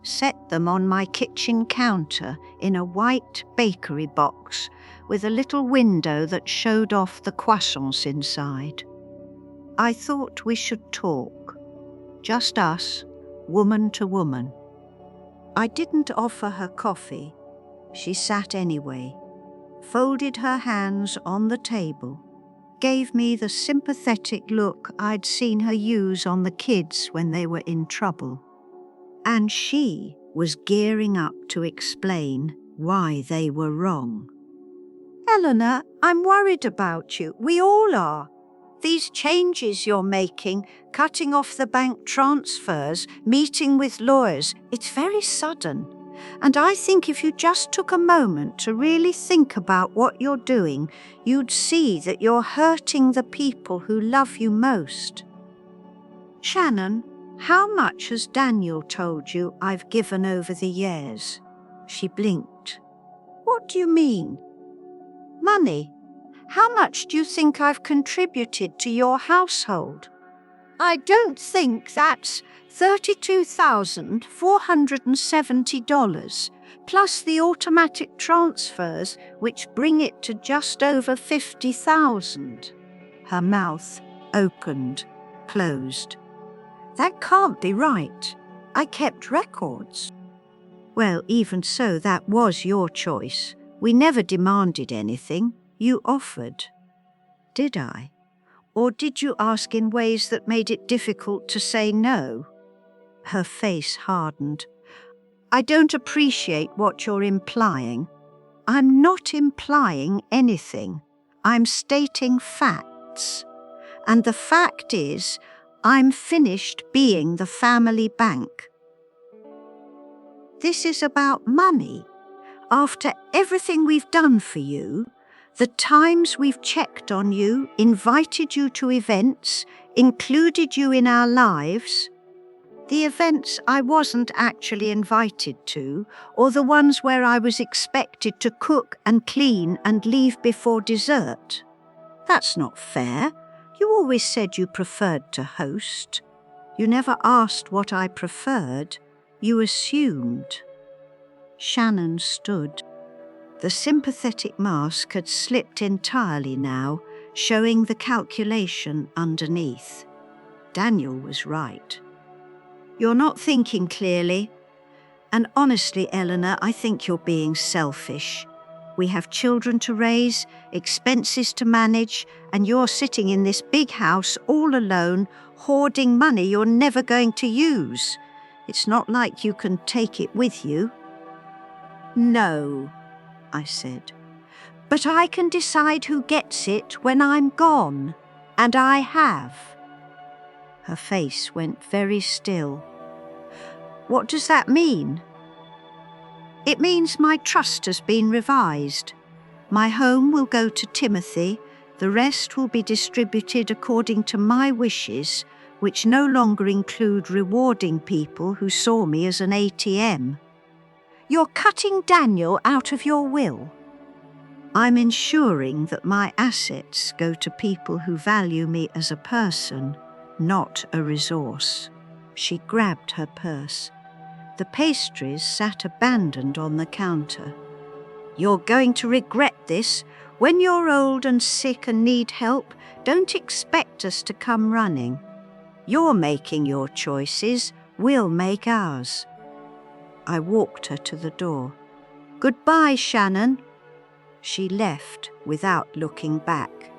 Speaker 1: set them on my kitchen counter in a white bakery box with a little window that showed off the croissants inside. I thought we should talk, just us, woman to woman. I didn't offer her coffee. She sat anyway, folded her hands on the table, gave me the sympathetic look I'd seen her use on the kids when they were in trouble. And she was gearing up to explain why they were wrong. Eleanor, I'm worried about you. We all are. These changes you're making, cutting off the bank transfers, meeting with lawyers, it's very sudden. And I think if you just took a moment to really think about what you're doing, you'd see that you're hurting the people who love you most. Shannon, how much has Daniel told you I've given over the years? She blinked. What do you mean? Money. How much do you think I've contributed to your household? I don't think that's $32,470, plus the automatic transfers, which bring it to just over $50,000. Her mouth opened, closed. That can't be right. I kept records. Well, even so, that was your choice. We never demanded anything. You offered. Did I? Or did you ask in ways that made it difficult to say no? Her face hardened. I don't appreciate what you're implying. I'm not implying anything. I'm stating facts. And the fact is, I'm finished being the family bank. This is about money. After everything we've done for you, the times we've checked on you, invited you to events, included you in our lives, the events I wasn't actually invited to, or the ones where I was expected to cook and clean and leave before dessert. That's not fair. You always said you preferred to host. You never asked what I preferred. You assumed. Shannon stood. The sympathetic mask had slipped entirely now, showing the calculation underneath. Daniel was right. You're not thinking clearly. And honestly, Eleanor, I think you're being selfish. We have children to raise, expenses to manage, and you're sitting in this big house all alone, hoarding money you're never going to use. It's not like you can take it with you. No, I said. But I can decide who gets it when I'm gone, and I have. Her face went very still. What does that mean? It means my trust has been revised. My home will go to Timothy, the rest will be distributed according to my wishes, which no longer include rewarding people who saw me as an ATM. You're cutting Daniel out of your will. I'm ensuring that my assets go to people who value me as a person, not a resource. She grabbed her purse. The pastries sat abandoned on the counter. You're going to regret this. When you're old and sick and need help, don't expect us to come running. You're making your choices, we'll make ours. I walked her to the door. Goodbye, Shannon. She left without looking back.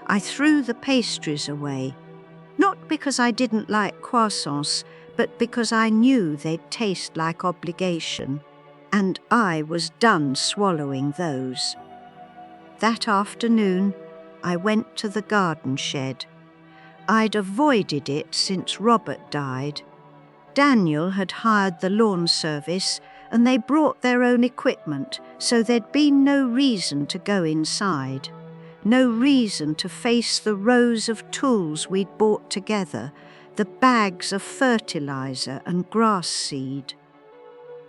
Speaker 1: I threw the pastries away, not because I didn't like croissants, but because I knew they'd taste like obligation, and I was done swallowing those. That afternoon, I went to the garden shed. I'd avoided it since Robert died. Daniel had hired the lawn service, and they brought their own equipment, so there'd been no reason to go inside. No reason to face the rows of tools we'd bought together, the bags of fertilizer and grass seed.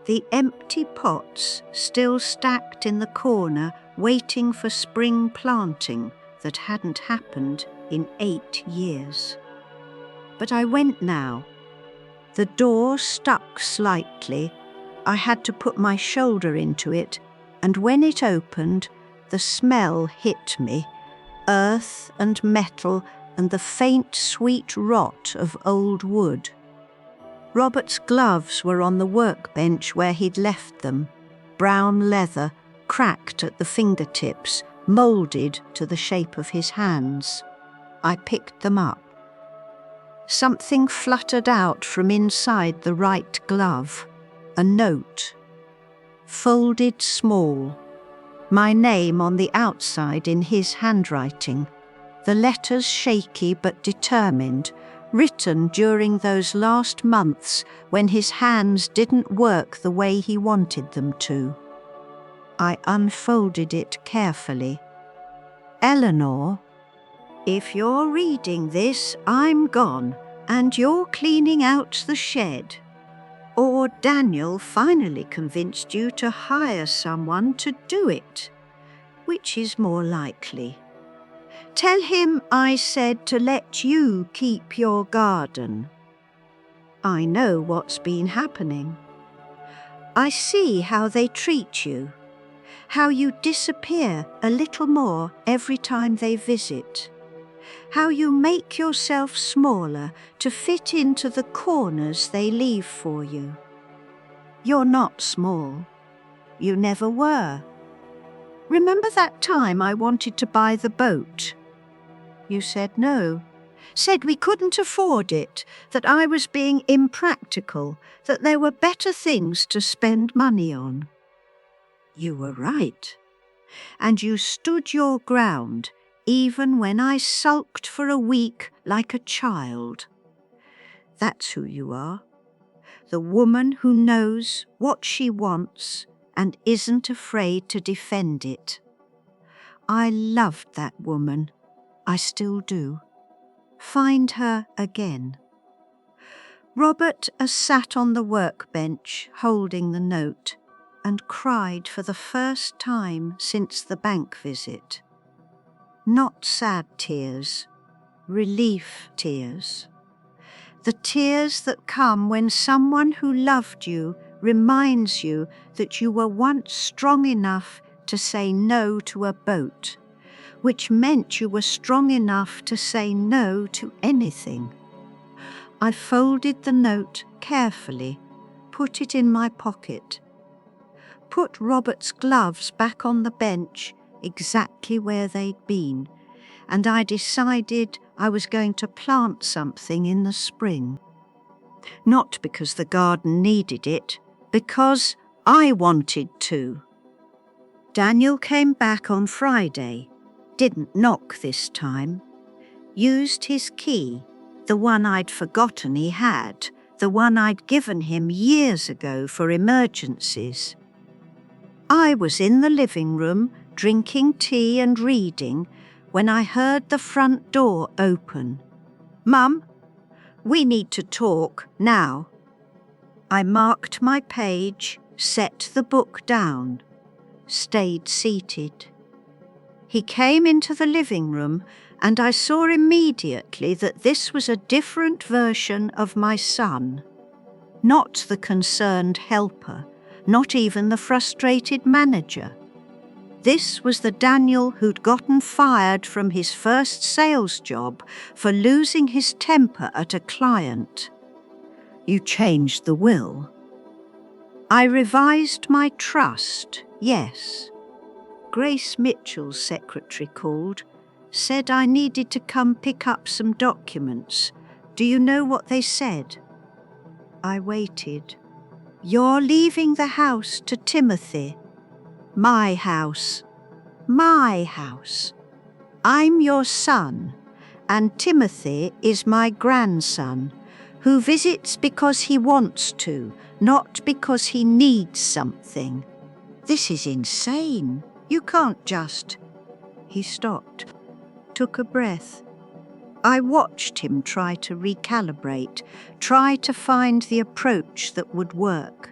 Speaker 1: The empty pots still stacked in the corner, waiting for spring planting that hadn't happened in 8 years. But I went now. The door stuck slightly. I had to put my shoulder into it, and when it opened, the smell hit me, earth and metal and the faint, sweet rot of old wood. Robert's gloves were on the workbench where he'd left them, brown leather, cracked at the fingertips, moulded to the shape of his hands. I picked them up. Something fluttered out from inside the right glove. A note. Folded small. My name on the outside in his handwriting. The letters shaky but determined, written during those last months when his hands didn't work the way he wanted them to. I unfolded it carefully. Eleanor, if you're reading this, I'm gone, and you're cleaning out the shed. Or Daniel finally convinced you to hire someone to do it. Which is more likely? Tell him I said to let you keep your garden. I know what's been happening. I see how they treat you, how you disappear a little more every time they visit, how you make yourself smaller to fit into the corners they leave for you. You're not small. You never were. Remember that time I wanted to buy the boat? You said no, said we couldn't afford it, that I was being impractical, that there were better things to spend money on. You were right, and you stood your ground even when I sulked for a week like a child. That's who you are, the woman who knows what she wants and isn't afraid to defend it. I loved that woman. I still do. Find her again. Robert sat on the workbench holding the note and cried for the first time since the bank visit. Not sad tears, relief tears. The tears that come when someone who loved you reminds you that you were once strong enough to say no to a boat, which meant you were strong enough to say no to anything. I folded the note carefully, put it in my pocket, put Robert's gloves back on the bench exactly where they'd been, and I decided I was going to plant something in the spring. Not because the garden needed it, because I wanted to. Daniel came back on Friday, didn't knock this time, used his key, the one I'd forgotten he had, the one I'd given him years ago for emergencies. I was in the living room, drinking tea and reading, when I heard the front door open. Mum, we need to talk now. I marked my page, set the book down, stayed seated. He came into the living room, and I saw immediately that this was a different version of my son. Not the concerned helper, not even the frustrated manager. This was the Daniel who'd gotten fired from his first sales job for losing his temper at a client. You changed the will. I revised my trust, yes. Grace Mitchell's secretary called, said I needed to come pick up some documents. Do you know what they said? I waited. You're leaving the house to Timothy. My house. My house. I'm your son, and Timothy is my grandson, who visits because he wants to, not because he needs something. This is insane. You can't just... He stopped, took a breath. I watched him try to recalibrate, try to find the approach that would work.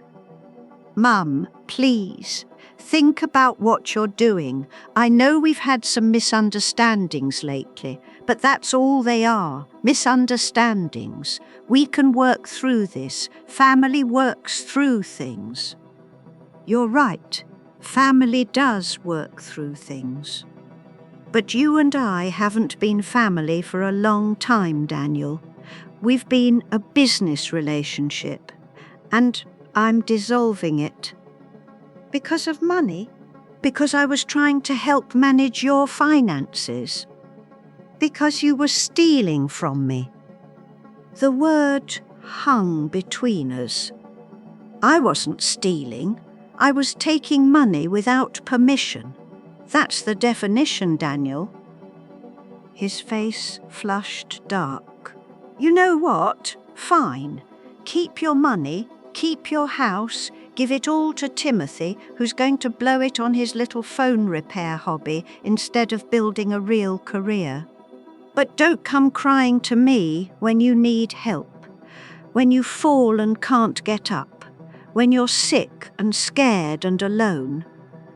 Speaker 1: Mum, please, think about what you're doing. I know we've had some misunderstandings lately, but that's all they are, misunderstandings. We can work through this. Family works through things. You're right. Family does work through things. But you and I haven't been family for a long time, Daniel. We've been a business relationship, and I'm dissolving it. Because of money? Because I was trying to help manage your finances. Because you were stealing from me. The word hung between us. I wasn't stealing. I was taking money without permission. That's the definition, Daniel. His face flushed dark. You know what? Fine. Keep your money, keep your house, give it all to Timothy, who's going to blow it on his little phone repair hobby instead of building a real career. But don't come crying to me when you need help, when you fall and can't get up, when you're sick and scared and alone.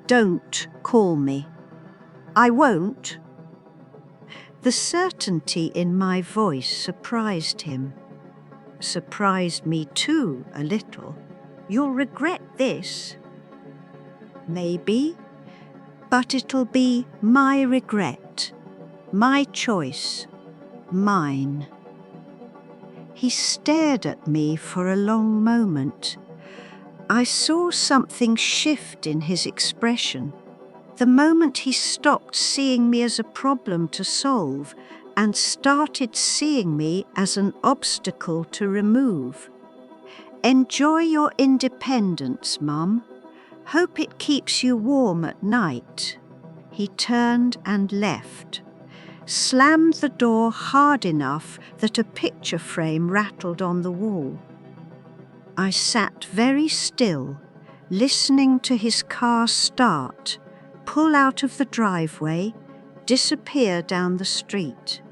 Speaker 1: Don't call me. I won't. The certainty in my voice surprised him. Surprised me too, a little. You'll regret this. Maybe, but it'll be my regret, my choice, mine. He stared at me for a long moment. I saw something shift in his expression. The moment he stopped seeing me as a problem to solve and started seeing me as an obstacle to remove. Enjoy your independence, Mum. Hope it keeps you warm at night. He turned and left, slammed the door hard enough that a picture frame rattled on the wall. I sat very still, listening to his car start, pull out of the driveway, disappear down the street.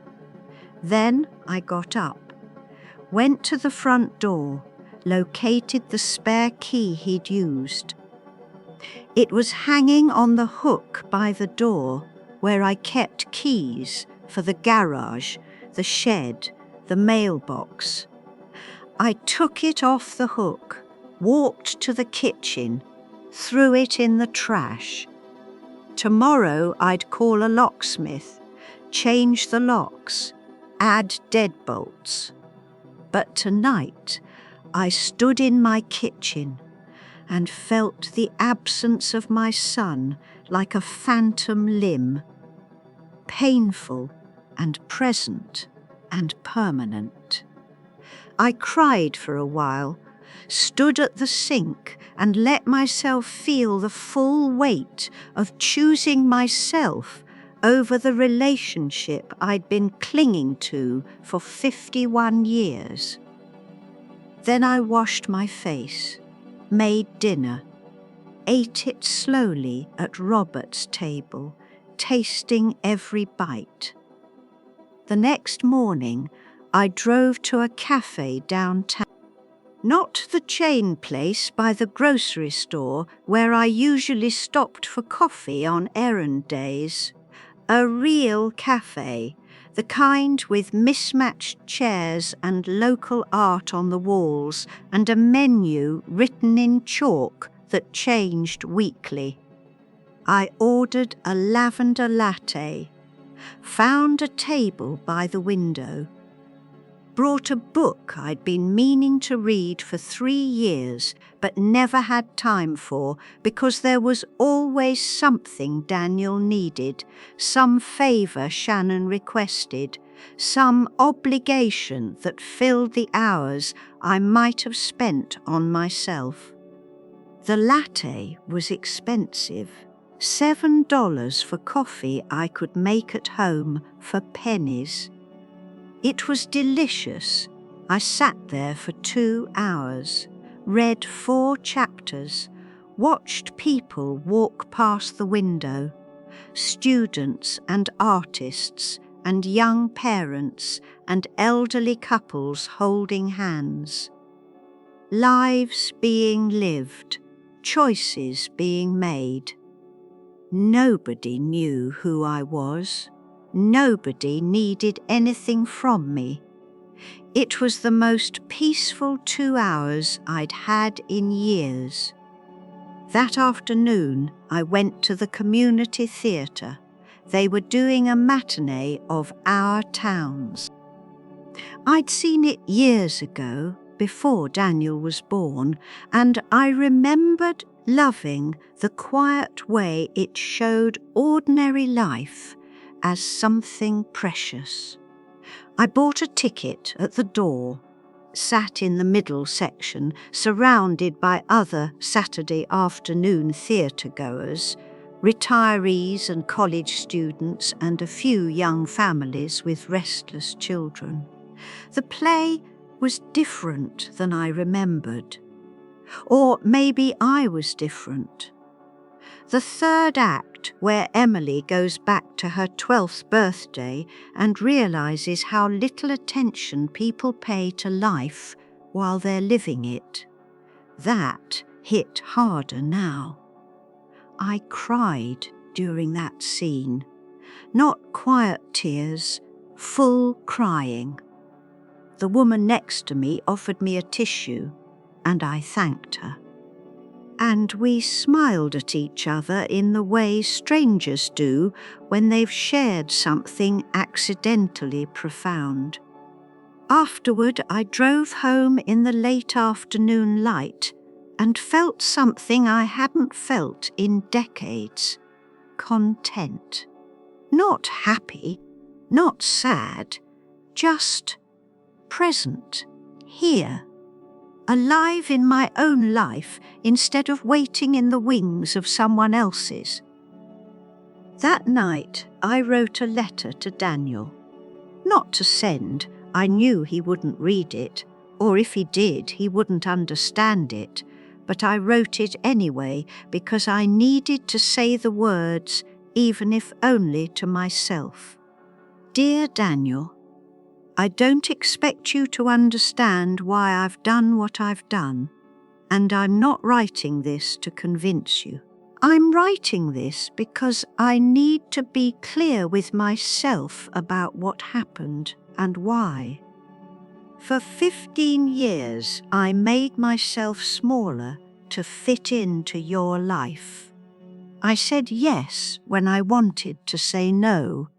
Speaker 1: Then I got up, went to the front door, located the spare key he'd used. It was hanging on the hook by the door where I kept keys for the garage, the shed, the mailbox. I took it off the hook, walked to the kitchen, threw it in the trash. Tomorrow I'd call a locksmith, change the locks, add deadbolts. But tonight I stood in my kitchen and felt the absence of my son like a phantom limb, painful and present and permanent. I cried for a while, stood at the sink and let myself feel the full weight of choosing myself over the relationship I'd been clinging to for 51 years. Then I washed my face, made dinner, ate it slowly at Robert's table, tasting every bite. The next morning, I drove to a cafe downtown. Not the chain place by the grocery store where I usually stopped for coffee on errand days. A real cafe, the kind with mismatched chairs and local art on the walls and a menu written in chalk that changed weekly. I ordered a lavender latte, found a table by the window, brought a book I'd been meaning to read for 3 years but never had time for because there was always something Daniel needed, some favour Shannon requested, some obligation that filled the hours I might have spent on myself. The latte was expensive, $7 for coffee I could make at home for pennies. It was delicious. I sat there for 2 hours, read 4 chapters, watched people walk past the window, students and artists and young parents and elderly couples holding hands. Lives being lived, choices being made. Nobody knew who I was. Nobody needed anything from me. It was the most peaceful 2 hours I'd had in years. That afternoon, I went to the community theatre. They were doing a matinee of Our Towns. I'd seen it years ago, before Daniel was born, and I remembered loving the quiet way it showed ordinary life as something precious. I bought a ticket at the door, sat in the middle section, surrounded by other Saturday afternoon theatre-goers, retirees and college students, and a few young families with restless children. The play was different than I remembered. Or maybe I was different. The third act, where Emily goes back to her 12th birthday and realises how little attention people pay to life while they're living it, that hit harder now. I cried during that scene. Not quiet tears, full crying. The woman next to me offered me a tissue, and I thanked her. And we smiled at each other in the way strangers do when they've shared something accidentally profound. Afterward, I drove home in the late afternoon light and felt something I hadn't felt in decades: content. Not happy, not sad, just present, here. Alive in my own life instead of waiting in the wings of someone else's. That night, I wrote a letter to Daniel. Not to send, I knew he wouldn't read it, or if he did, he wouldn't understand it, but I wrote it anyway because I needed to say the words, even if only to myself. Dear Daniel, I don't expect you to understand why I've done what I've done, and I'm not writing this to convince you. I'm writing this because I need to be clear with myself about what happened and why. For 15 years, I made myself smaller to fit into your life. I said yes when I wanted to say no.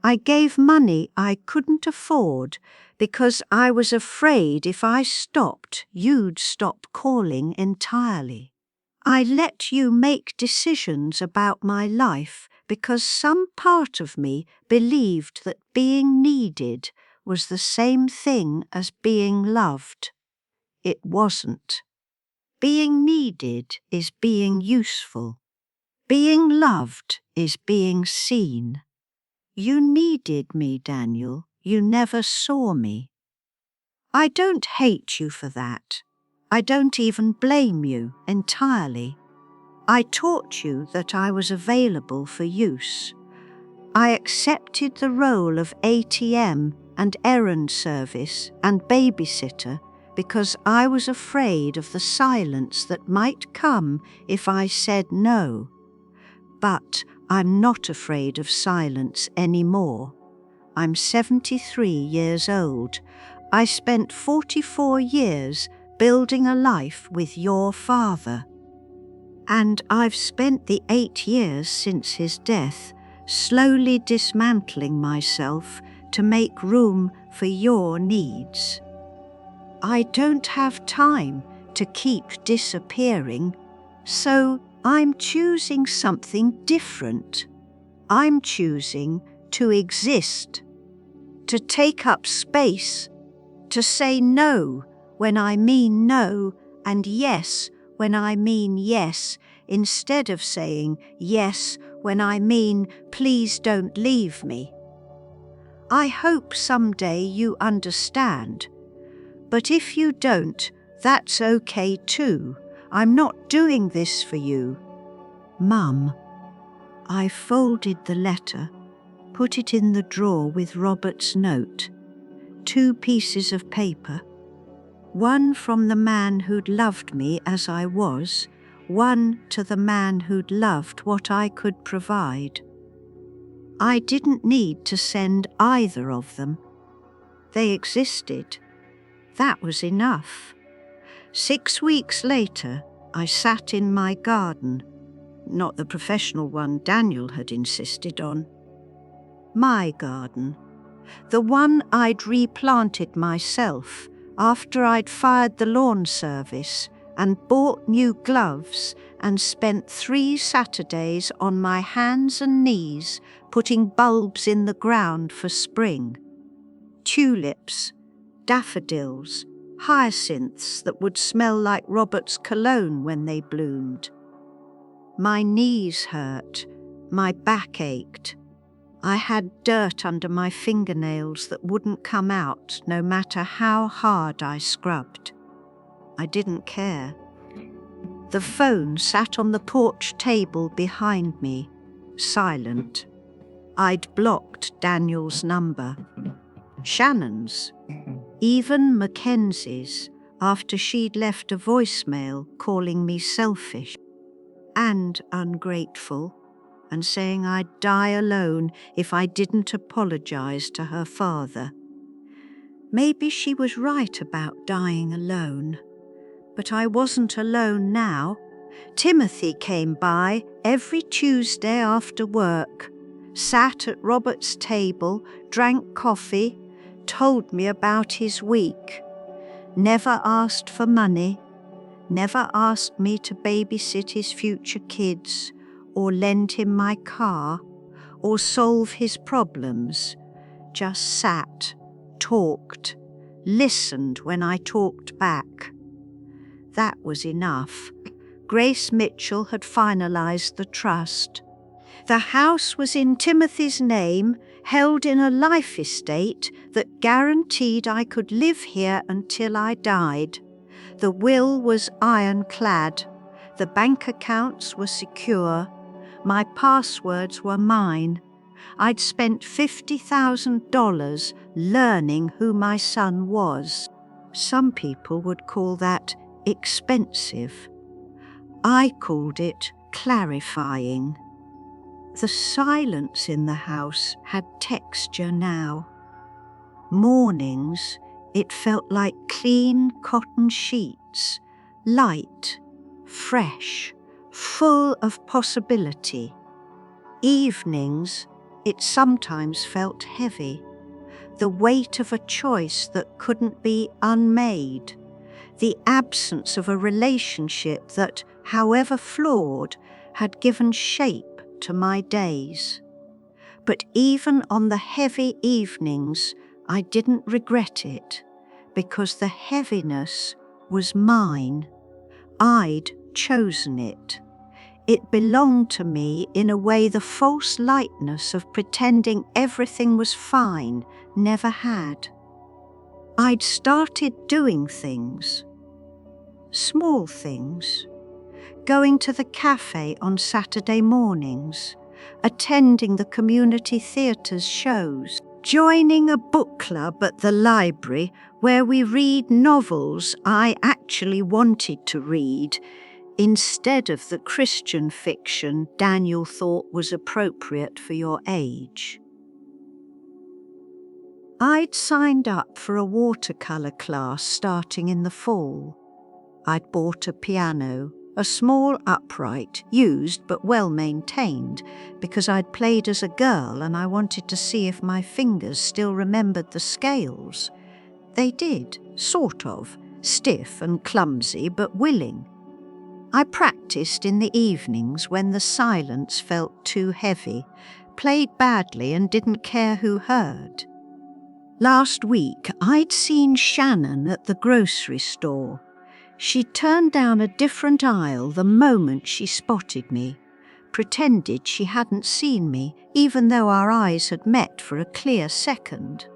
Speaker 1: I gave money I couldn't afford because I was afraid if I stopped, you'd stop calling entirely. I let you make decisions about my life because some part of me believed that being needed was the same thing as being loved. It wasn't. Being needed is being useful. Being loved is being seen. You needed me, Daniel. You never saw me. I don't hate you for that. I don't even blame you entirely. I taught you that I was available for use. I accepted the role of ATM and errand service and babysitter because I was afraid of the silence that might come if I said no. But I'm not afraid of silence anymore. I'm 73 years old. I spent 44 years building a life with your father. And I've spent the 8 years since his death slowly dismantling myself to make room for your needs. I don't have time to keep disappearing, so I'm choosing something different. I'm choosing to exist, to take up space, to say no when I mean no and yes when I mean yes, instead of saying yes when I mean please don't leave me. I hope someday you understand, but if you don't, that's okay too. I'm not doing this for you. Mum. I folded the letter, put it in the drawer with Robert's note. 2 pieces of paper. One from the man who'd loved me as I was, one to the man who'd loved what I could provide. I didn't need to send either of them. They existed. That was enough. 6 weeks later, I sat in my garden, not the professional one Daniel had insisted on. My garden, the one I'd replanted myself after I'd fired the lawn service and bought new gloves and spent 3 Saturdays on my hands and knees putting bulbs in the ground for spring. Tulips, daffodils, hyacinths that would smell like Robert's cologne when they bloomed. My knees hurt, my back ached. I had dirt under my fingernails that wouldn't come out no matter how hard I scrubbed. I didn't care. The phone sat on the porch table behind me, silent. I'd blocked Daniel's number. Shannon's, even Mackenzie's, after she'd left a voicemail calling me selfish and ungrateful and saying I'd die alone if I didn't apologize to her father. Maybe she was right about dying alone, but I wasn't alone now. Timothy came by every Tuesday after work, sat at Robert's table, drank coffee, told me about his week, never asked for money, never asked me to babysit his future kids or lend him my car or solve his problems, just sat, talked, listened when I talked back. That was enough. Grace Mitchell had finalized the trust. The house was in Timothy's name, held in a life estate that guaranteed I could live here until I died. The will was ironclad. The bank accounts were secure. My passwords were mine. I'd spent $50,000 learning who my son was. Some people would call that expensive. I called it clarifying. The silence in the house had texture now. Mornings, it felt like clean cotton sheets, light, fresh, full of possibility. Evenings, it sometimes felt heavy, the weight of a choice that couldn't be unmade, the absence of a relationship that, however flawed, had given shape to my days. But even on the heavy evenings, I didn't regret it, because the heaviness was mine. I'd chosen it. It belonged to me in a way the false lightness of pretending everything was fine never had. I'd started doing things, small things, going to the cafe on Saturday mornings, attending the community theatre's shows, joining a book club at the library where we read novels I actually wanted to read instead of the Christian fiction Daniel thought was appropriate for your age. I'd signed up for a watercolour class starting in the fall. I'd bought a piano, a small upright, used but well maintained, because I'd played as a girl and I wanted to see if my fingers still remembered the scales. They did, sort of, stiff and clumsy but willing. I practiced in the evenings when the silence felt too heavy, played badly and didn't care who heard. Last week I'd seen Shannon at the grocery store. She turned down a different aisle the moment she spotted me, pretended she hadn't seen me, even though our eyes had met for a clear second.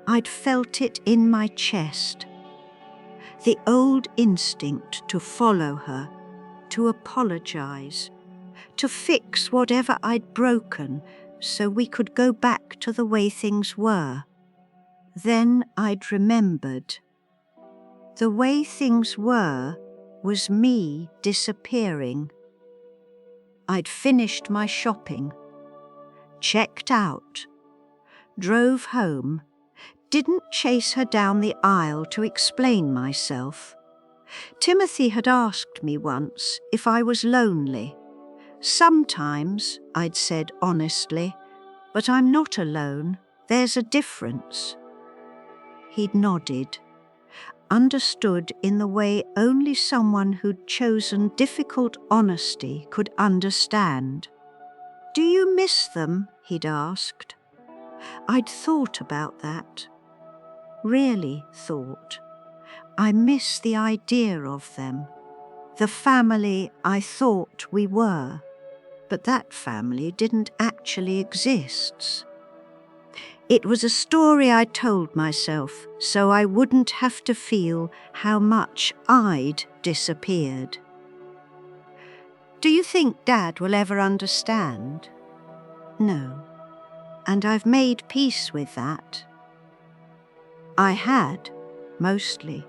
Speaker 1: I'd felt it in my chest. The old instinct to follow her, to apologize, to fix whatever I'd broken so we could go back to the way things were. Then I'd remembered. The way things were was me disappearing. I'd finished my shopping, checked out, drove home, didn't chase her down the aisle to explain myself. Timothy had asked me once if I was lonely. Sometimes, I'd said honestly, but I'm not alone. There's a difference. He'd nodded. understood in the way only someone who'd chosen difficult honesty could understand. "Do you miss them?" he'd asked. I'd thought about that. Really thought. I miss the idea of them, the family I thought we were, but that family didn't actually exist. It was a story I told myself so I wouldn't have to feel how much I'd disappeared. Do you think Dad will ever understand? No, and I've made peace with that. I had, mostly.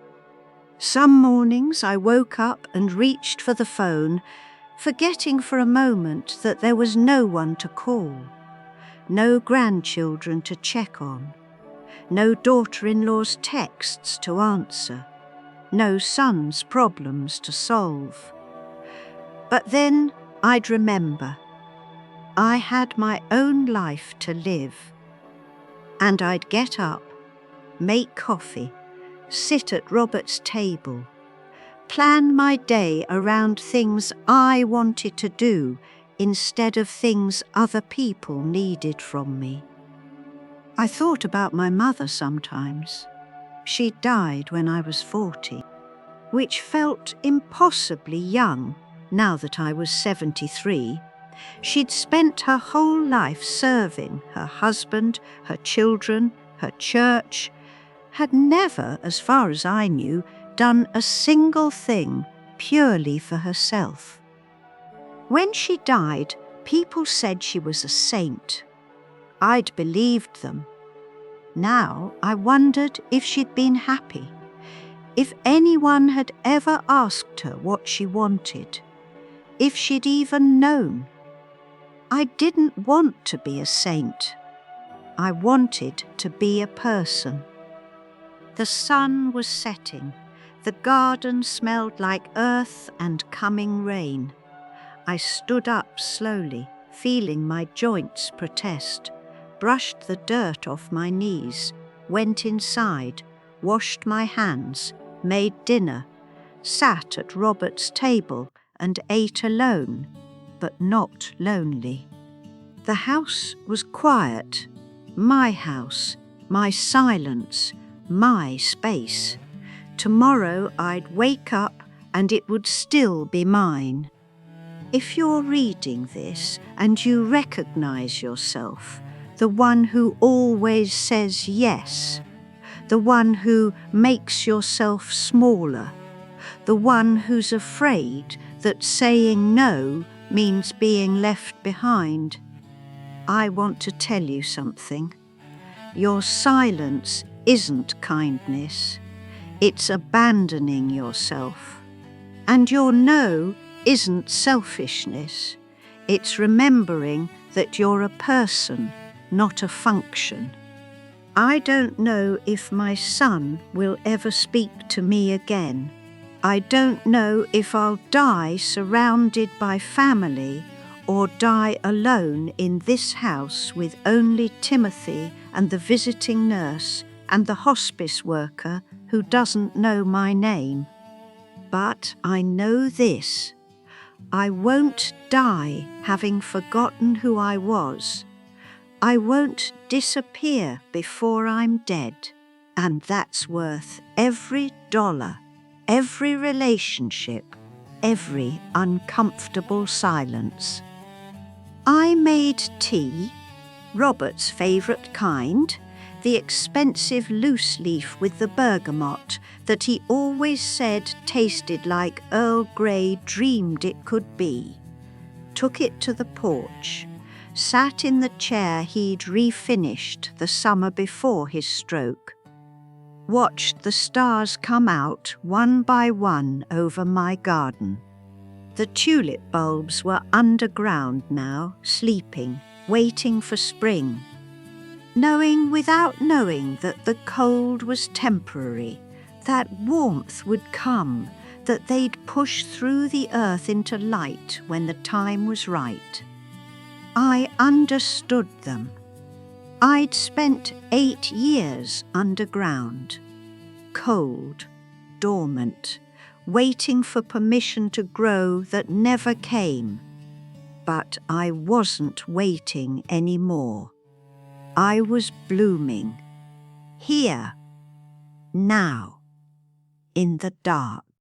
Speaker 1: Some mornings I woke up and reached for the phone, forgetting for a moment that there was no one to call, no grandchildren to check on, no daughter-in-law's texts to answer, no son's problems to solve. But then I'd remember. I had my own life to live, and I'd get up, make coffee, sit at Robert's table, plan my day around things I wanted to do instead of things other people needed from me. I thought about my mother sometimes. She died when I was 40, which felt impossibly young now that I was 73. She'd spent her whole life serving her husband, her children, her church, had never, as far as I knew, done a single thing purely for herself. When she died, people said she was a saint. I'd believed them. Now I wondered if she'd been happy, if anyone had ever asked her what she wanted, if she'd even known. I didn't want to be a saint. I wanted to be a person. The sun was setting. The garden smelled like earth and coming rain. I stood up slowly, feeling my joints protest, brushed the dirt off my knees, went inside, washed my hands, made dinner, sat at Robert's table and ate alone, but not lonely. The house was quiet. My house, my silence, my space. Tomorrow I'd wake up and it would still be mine. If you're reading this and you recognize yourself, the one who always says yes, the one who makes yourself smaller, the one who's afraid that saying no means being left behind, I want to tell you something. Your silence isn't kindness. It's abandoning yourself. And your no isn't selfishness. It's remembering that you're a person, not a function. I don't know if my son will ever speak to me again. I don't know if I'll die surrounded by family or die alone in this house with only Timothy and the visiting nurse and the hospice worker who doesn't know my name. But I know this. I won't die having forgotten who I was. I won't disappear before I'm dead. And that's worth every dollar, every relationship, every uncomfortable silence. I made tea, Robert's favourite kind, the expensive loose leaf with the bergamot that he always said tasted like Earl Grey dreamed it could be. Took it to the porch, sat in the chair he'd refinished the summer before his stroke, watched the stars come out one by one over my garden. The tulip bulbs were underground now, sleeping, waiting for spring. Knowing without knowing that the cold was temporary, that warmth would come, that they'd push through the earth into light when the time was right. I understood them. I'd spent 8 years underground. Cold, dormant, waiting for permission to grow that never came. But I wasn't waiting anymore. I was blooming. Here. Now. In the dark.